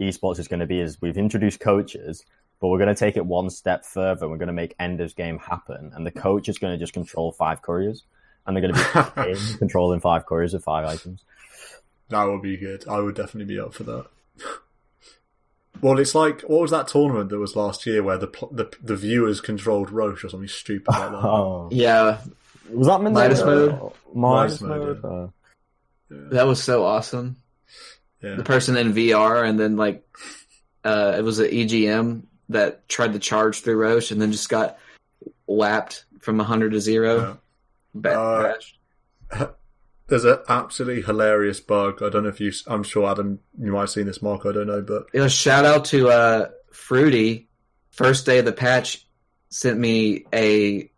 esports is going to be is we've introduced coaches, but we're going to take it one step further. We're going to make Ender's Game happen, and the coach is going to just control 5 couriers, and they're going to be controlling 5 couriers of 5 items. That would be good. I would definitely be up for that. Well, it's like, what was that tournament that was last year where the viewers controlled Roche or something stupid like that? Oh. Yeah. Was that Midas mode? Midas mode? Yeah. That was so awesome. Yeah. The person in VR, and then like it was an EGM that tried to charge through Roche and then just got whapped from 100 to 0. Bashed. There's an absolutely hilarious bug. I don't know if I'm sure, Adam, you might have seen this, Mark, I don't know, but... Shout out to Fruity. First day of the patch, sent me a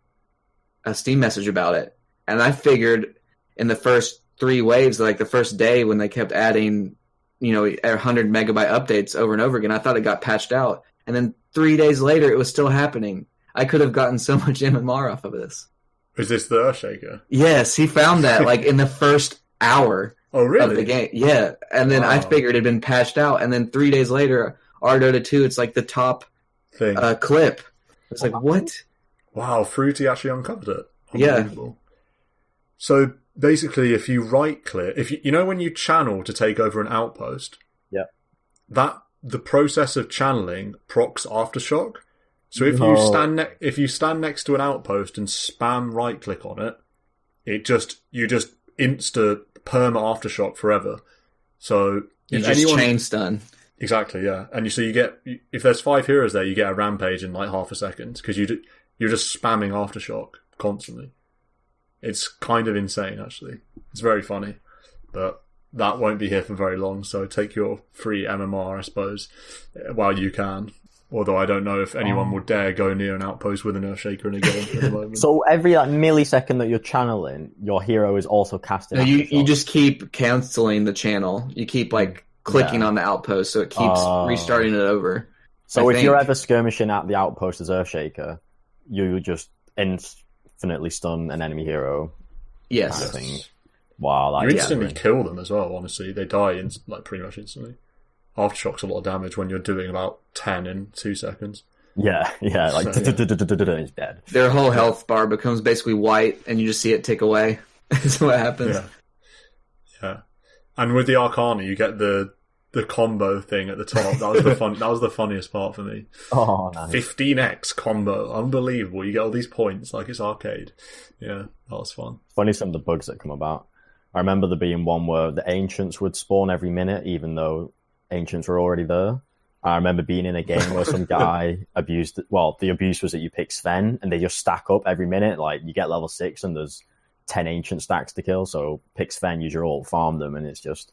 Steam message about it. And I figured in the first 3 waves, like the first day when they kept adding, 100 megabyte updates over and over again, I thought it got patched out. And then 3 days later, it was still happening. I could have gotten so much MMR off of this. Is this the Earthshaker? Yes, he found that like in the first hour of the game. Yeah, and then I figured it had been patched out, and then 3 days later, Dota 2, it's like the top thing clip. It's like, what? Wow, Fruity actually uncovered it. Yeah. So basically, if you right click, if you when you channel to take over an outpost, the process of channeling procs Aftershock. So if you stand next to an outpost and spam right click on it, you just insta perma Aftershock forever. So you just chain stun. Exactly, yeah. And so you get, if there's 5 heroes there, you get a rampage in like half a second because you're just spamming Aftershock constantly. It's kind of insane, actually. It's very funny, but that won't be here for very long. So take your free MMR, I suppose, while you can. Although I don't know if anyone would dare go near an outpost with an Earthshaker in a game at the moment. So every millisecond that you're channeling, your hero is also casting. No, you just keep canceling the channel. You keep clicking on the outpost, so it keeps restarting it over. So if you're ever skirmishing at the outpost as Earthshaker, you just infinitely stun an enemy hero. Yes. Kind of wow, you instantly kill them as well. Honestly, they die pretty much instantly. Aftershock's a lot of damage when you're doing about 10 in 2 seconds. Yeah, like it's dead. Their whole health bar becomes basically white, and you just see it tick away. That's what happens. Yeah. And with the Arcana, you get the combo thing at the top. That was that was the funniest part for me. Oh, nice. 15x combo, unbelievable! You get all these points like it's arcade. Yeah, that was fun. Funny some of the bugs that come about. I remember there being one where the ancients would spawn every minute, even though ancients were already there. I remember being in a game where some guy abused. Well, the abuse was that you pick Sven, and they just stack up every minute. Like you get level 6, and there's 10 ancient stacks to kill. So pick Sven, use your ult, farm them, and it's just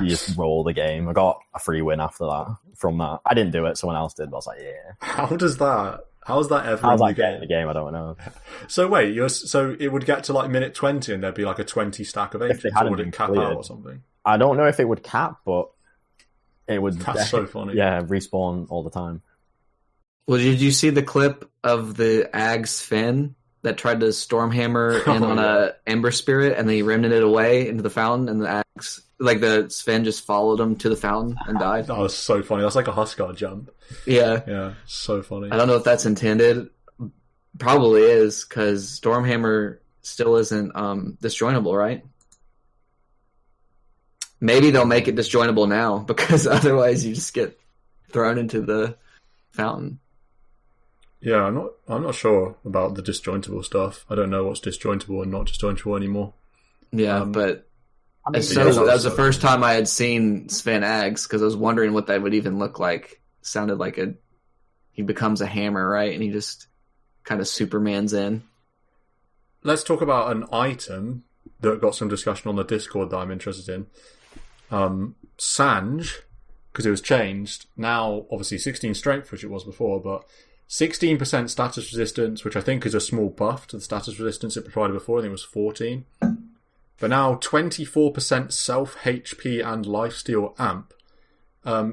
you just roll the game. I got a free win after that. From that, I didn't do it. Someone else did. But I was like, yeah. How's that ever? How's that getting in the game? I don't know. So wait, so it would get to like minute 20, and there'd be like a 20 stack of ancients, or would it cap out or something? I don't know if it would cap, but it would. That's so funny. Yeah, respawn all the time. Well, did you see the clip of the Ag's Finn that tried to Stormhammer in on a Ember Spirit, and then he remnanted it away into the fountain, and the Ags, like the Sven, just followed him to the fountain and died? That was so funny. That's like a Huskar jump. Yeah, so funny. I don't know if that's intended. Probably is, because Stormhammer still isn't disjointable, right? Maybe they'll make it disjointable now, because otherwise you just get thrown into the fountain. Yeah, I'm not sure about the disjointable stuff. I don't know what's disjointable and not disjointable anymore. Yeah, but that was the first time I had seen Sven Ags, because I was wondering what that would even look like. Sounded like he becomes a hammer, right? And he just kind of Supermans in. Let's talk about an item that got some discussion on the Discord that I'm interested in. Sange, because it was changed. Now, obviously, 16 strength, which it was before, but 16% status resistance, which I think is a small buff to the status resistance it provided before. I think it was 14. But now 24% self HP and lifesteal amp.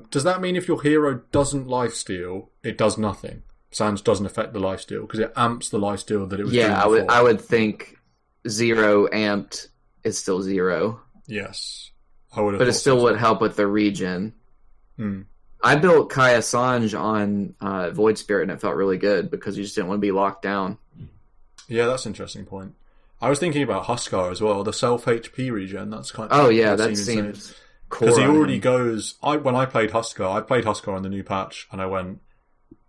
Does that mean if your hero doesn't lifesteal, it does nothing? Sange doesn't affect the lifesteal because it amps the lifesteal that it was doing before. I would think 0 amped is still 0. Yes. I would have, but it still would help with the regen. I built Kaya Sange on Void Spirit, and it felt really good because you just didn't want to be locked down. Yeah, that's an interesting point. I was thinking about Huskar as well, the self HP regen. That's kind of that seems cool. Because he already goes. When I played Huskar on the new patch, and I went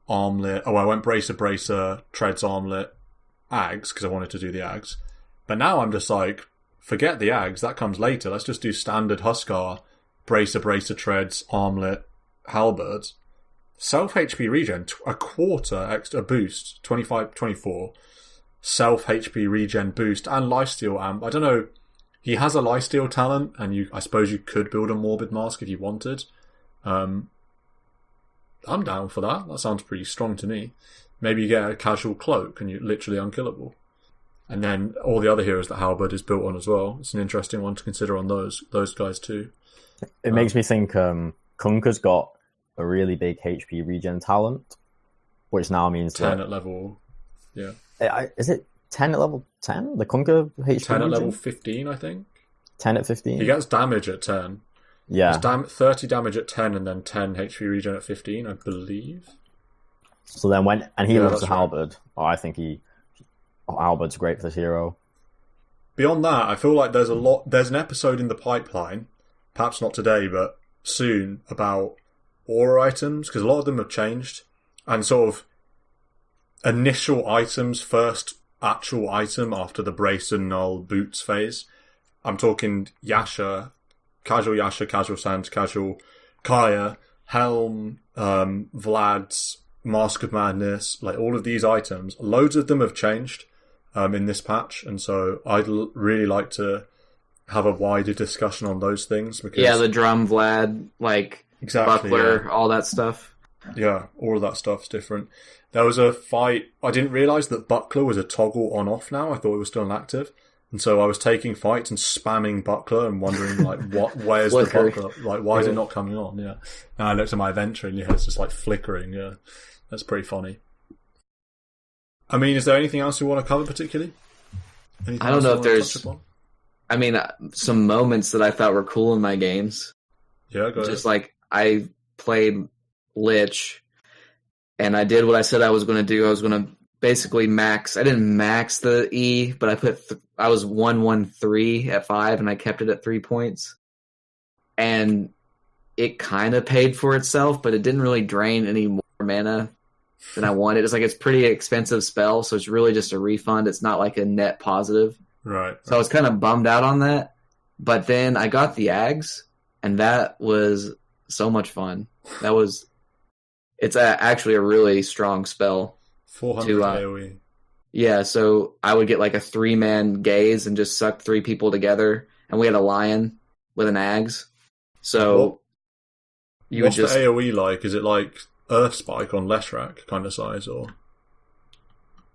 Armlet. I went Bracer, Treads Armlet, Ags because I wanted to do the Ags. But now I'm just like, forget the Ags. That comes later. Let's just do standard Huskar, Bracer, Treads, Armlet, Halberds. Self HP regen, a quarter extra boost, 25, 24. Self HP regen boost and lifesteal amp. I don't know. He has a lifesteal talent, and I suppose you could build a Morbid Mask if you wanted. I'm down for that. That sounds pretty strong to me. Maybe you get a casual cloak and you're literally unkillable. And then all the other heroes that Halberd is built on as well. It's an interesting one to consider on those guys too. It makes me think Kunka's got a really big HP regen talent, which now means 10 at level. Yeah. Is it 10 at level 10? The Kunka HP 10 at regen? level 15, I think. 10 at 15? He gets damage at 10. Yeah. 30 damage at 10 and then 10 HP regen at 15, I believe. So then he loves the Halberd. Right. I think Halberd's great for this hero. Beyond that, I feel like there's an episode in the pipeline, perhaps not today, but soon, about aura items, because a lot of them have changed. And sort of initial items, first actual item after the Brace and Null boots phase. I'm talking Yasha, casual Sands, casual Kaya, Helm, Vlad's, Mask of Madness, like all of these items. Loads of them have changed in this patch, and so I'd really like to have a wider discussion on those things. Because the drum Vlad, Buckler, all that stuff. Yeah, all of that stuff's different. There was a fight. I didn't realise that Buckler was a toggle on-off now. I thought it was still inactive. And so I was taking fights and spamming Buckler and wondering, where's the Buckler? Why is it not coming on? Yeah. And I looked at my adventure and it's just flickering. Yeah. That's pretty funny. I mean, is there anything else you want to cover particularly? Anything I don't know if there's... I mean, some moments that I thought were cool in my games. Yeah, go ahead. Just I played Lich, and I did what I said I was going to do. I was going to basically max. I didn't max the E, but I was 1-1-3 at 5, and I kept it at 3 points. And it kind of paid for itself, but it didn't really drain any more mana than I wanted. It's pretty expensive spell, so it's really just a refund. It's not like a net positive. Right. So I was kind of bummed out on that. But then I got the Ags, and that was so much fun. It's actually a really strong spell. 400 AoE. Yeah, so I would get like a 3-man gaze and just suck 3 people together, and we had a lion with an Ags. So what's the AoE like? Is it like Earth Spike on Leshrac kind of size, or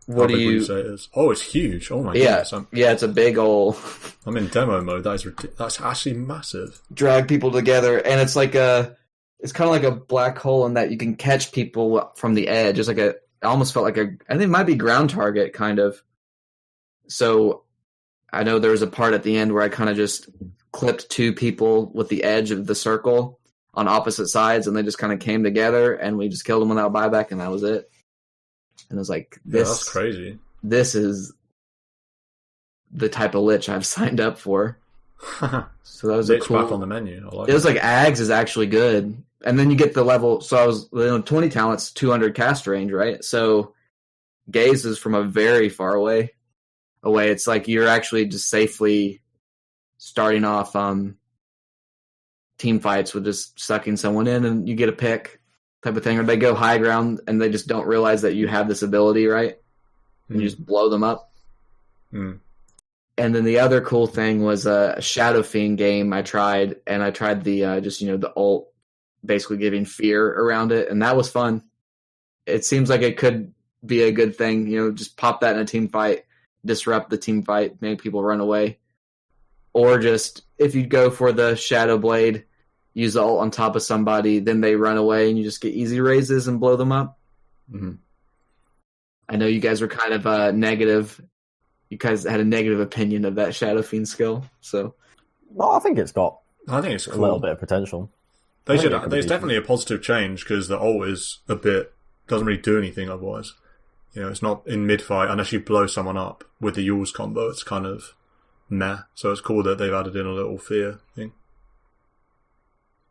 what do you say it is? Oh, it's huge! Oh my goodness! Yeah, it's a big old. I'm in demo mode. That's actually massive. Drag people together, and it's like it's kind of like a black hole in that you can catch people from the edge. It's like it almost felt like I think it might be ground target kind of. So I know there was a part at the end where I kind of just clipped 2 people with the edge of the circle on opposite sides, and they just kind of came together, and we just killed them without buyback, and that was it. And I was like, that's crazy. This is the type of lich I've signed up for. So that was lich back on the menu. It was like Ags is actually good. And then you get the level, so I was 20 talents, 200 cast range, right? So gaze is from a very far away. It's like you're actually just safely starting off team fights with just sucking someone in, and you get a pick type of thing, or they go high ground and they just don't realize that you have this ability, right? And you just blow them up. And then the other cool thing was a Shadow Fiend game I tried, and I tried the the ult, basically giving fear around it, and that was fun. It seems like it could be a good thing, just pop that in a team fight, disrupt the team fight, make people run away. Or just, if you go for the Shadow Blade, use the ult on top of somebody, then they run away, and you just get easy raises and blow them up. Mm-hmm. I know you guys were kind of negative. You guys had a negative opinion of that Shadow Fiend skill. So, well, I think it's cool. A little bit of potential. There's definitely a positive change, because the ult is doesn't really do anything otherwise. It's not in mid-fight, unless you blow someone up with the Yules combo, it's kind of meh. So it's cool that they've added in a little fear thing.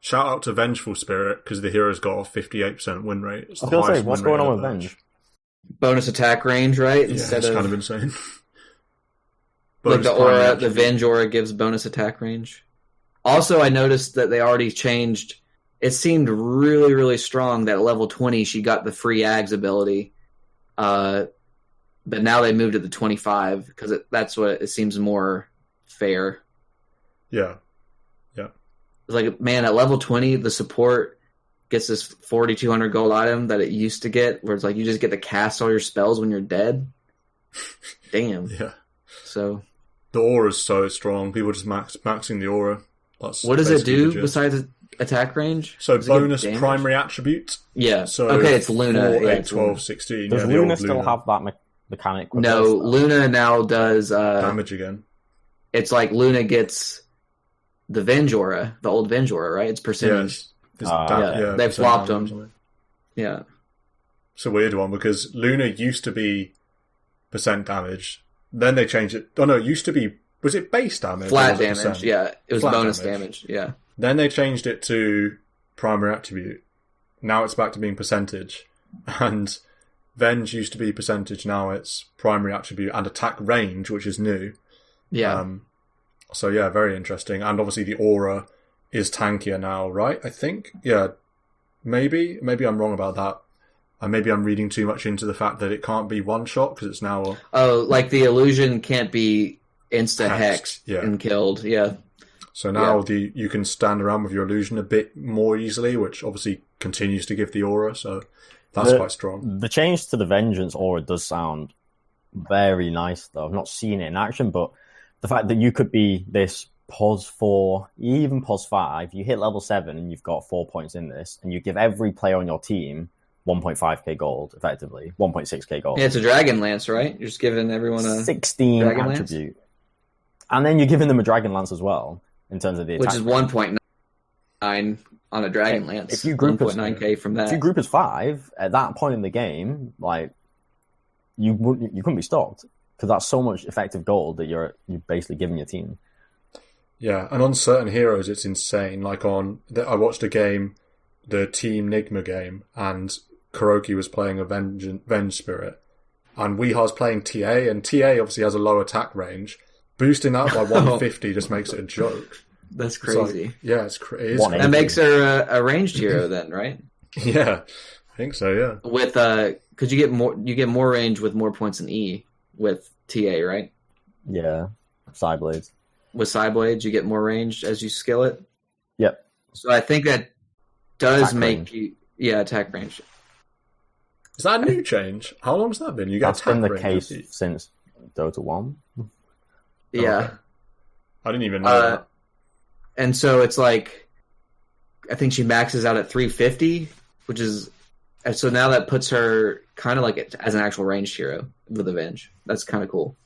Shout out to Vengeful Spirit, because the hero's got a 58% win rate. It's I was going to say, what's going on with Venge? Bonus attack range, right? Yeah, it's kind of insane. Like the aura, the Venge aura gives bonus attack range. Also, I noticed that they already changed. It seemed really, really strong that at level 20 she got the free Ags ability. But now they moved it to 25, because that's what it seems more fair. Yeah. It's like, man, at level 20, the support gets this 4,200 gold item that it used to get, where it's like you just get to cast all your spells when you're dead. Damn. Yeah. So the aura's so strong. People just maxing the aura. What does it do besides attack range? So bonus primary attribute. Yeah. So okay, it's Luna. 4, 8, 12, 16. Does Luna still have that mechanic? No, Luna now does damage again. It's like Luna gets the Venge aura, the old Venge aura, right? It's percentage. Yeah, they flopped them. Yeah. It's a weird one, because Luna used to be percent damage. Then they changed it. Oh no, it used to be, was it base damage? Flat damage, yeah. It was flat bonus damage, yeah. Then they changed it to primary attribute. Now it's back to being percentage. And Venge used to be percentage, now it's primary attribute and attack range, which is new. Yeah. So yeah, very interesting. And obviously the aura is tankier now, right? I think. Yeah. Maybe I'm wrong about that. And maybe I'm reading too much into the fact that it can't be one shot, because it's now like the illusion can't be insta-hexed and killed. Yeah. So now you can stand around with your illusion a bit more easily, which obviously continues to give the aura, so that's quite strong. The change to the Vengeance aura does sound very nice, though. I've not seen it in action, but the fact that you could be this POS 4, even POS 5, you hit level 7 and you've got 4 points in this, and you give every player on your team 1.5k gold, effectively. 1.6k gold. Yeah, it's a Dragon Lance, right? You're just giving everyone a 16 Dragon attribute. Lance? And then you're giving them a Dragon Lance as well, in terms of the attack. Which is 1.9. 9 on a Dragonlance. If you group as 1.9k from that. If you group as 5 at that point in the game, like you couldn't be stopped because that's so much effective gold that you're basically giving your team. Yeah, and on certain heroes, it's insane. Like I watched a game, the Team Nigma game, and Kuroki was playing a Venge Spirit, and Weeha's playing TA, and TA obviously has a low attack range. Boosting that by 150 just makes it a joke. That's crazy. It's crazy. That makes her a ranged hero then, right? Yeah, I think so. Yeah. With because you get more range with more points in E with TA, right? Yeah, Psyblades. With Psyblades, you get more range as you skill it. Yep. So I think that does Attack make range. you attack range. Is that a new change? How long has that been? You get That's attack been the range, case since Dota 1. Yeah. Okay. I didn't even know that. And so it's like, I think she maxes out at 350, which is, and so now that puts her kind of like as an actual ranged hero with Avenge. That's kind of cool.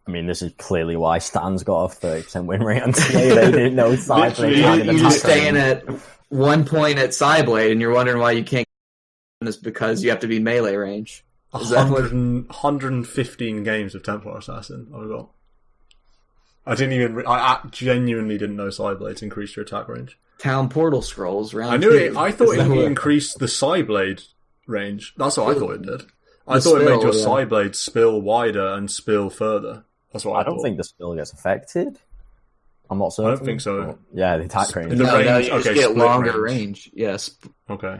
I mean, this is clearly why Stan's got a 30% win rate on TA. They didn't know Psyblade had an You're attack staying range. at 1 point at Psyblade, and you're wondering why you can't get this because you have to be melee range. Is that what- 115 games of Templar Assassin I've got. I genuinely didn't know Psyblades increased your attack range. Town Portal Scrolls, round I knew 2. it. I thought Is that it what- increased the Psyblade range. That's what I thought it did. I The thought it made your spill, yeah. Psyblade spill wider and spill further. That's what I I don't thought. think the spill gets affected. I'm not certain. I don't think so. But yeah, the attack range. The No, range- you just okay, get split longer range. range. Yes. Okay.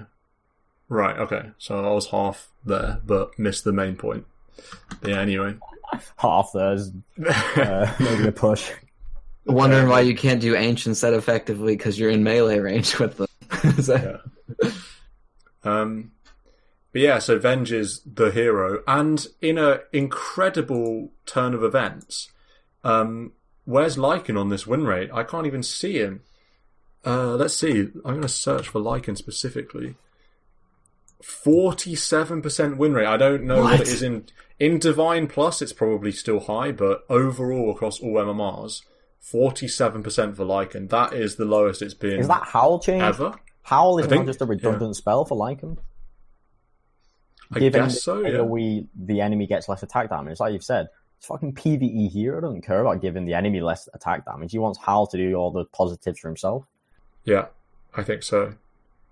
Right, okay. So I was half there, but missed the main point. But yeah, anyway. Half there's maybe a push. Wondering why you can't do Ancient Set effectively because you're in melee range with them. So- But yeah, so Venge is the hero, and in an incredible turn of events, where's Lycan on this win rate? I can't even see him. Let's see. I'm going to search for Lycan specifically. 47% win rate. I don't know what it is in Divine Plus. It's probably still high, but overall across all MMRs, 47% for Lycan. That is the lowest it's been. Is that Howl change? Ever? Howl is I think- not just a redundant spell for Lycan. I Given guess so. the Yeah. AoE, the enemy gets less attack damage. Like you've said, it's fucking PvE hero. Doesn't care about giving the enemy less attack damage. He wants Howl to do all the positives for himself. Yeah, I think so.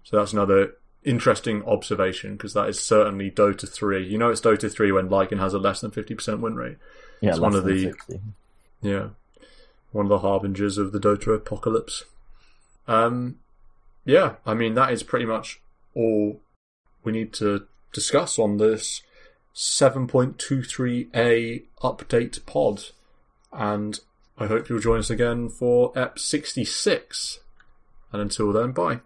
So that's another interesting observation, because that is certainly Dota 3. You know it's Dota 3 when Lycan has a less than 50% win rate. Yeah, It's less one of than the 60. one of the harbingers of the Dota apocalypse. Yeah, I mean, that is pretty much all we need to discuss on this 7.23a update pod. And I hope you'll join us again for EP 66. And until then, bye.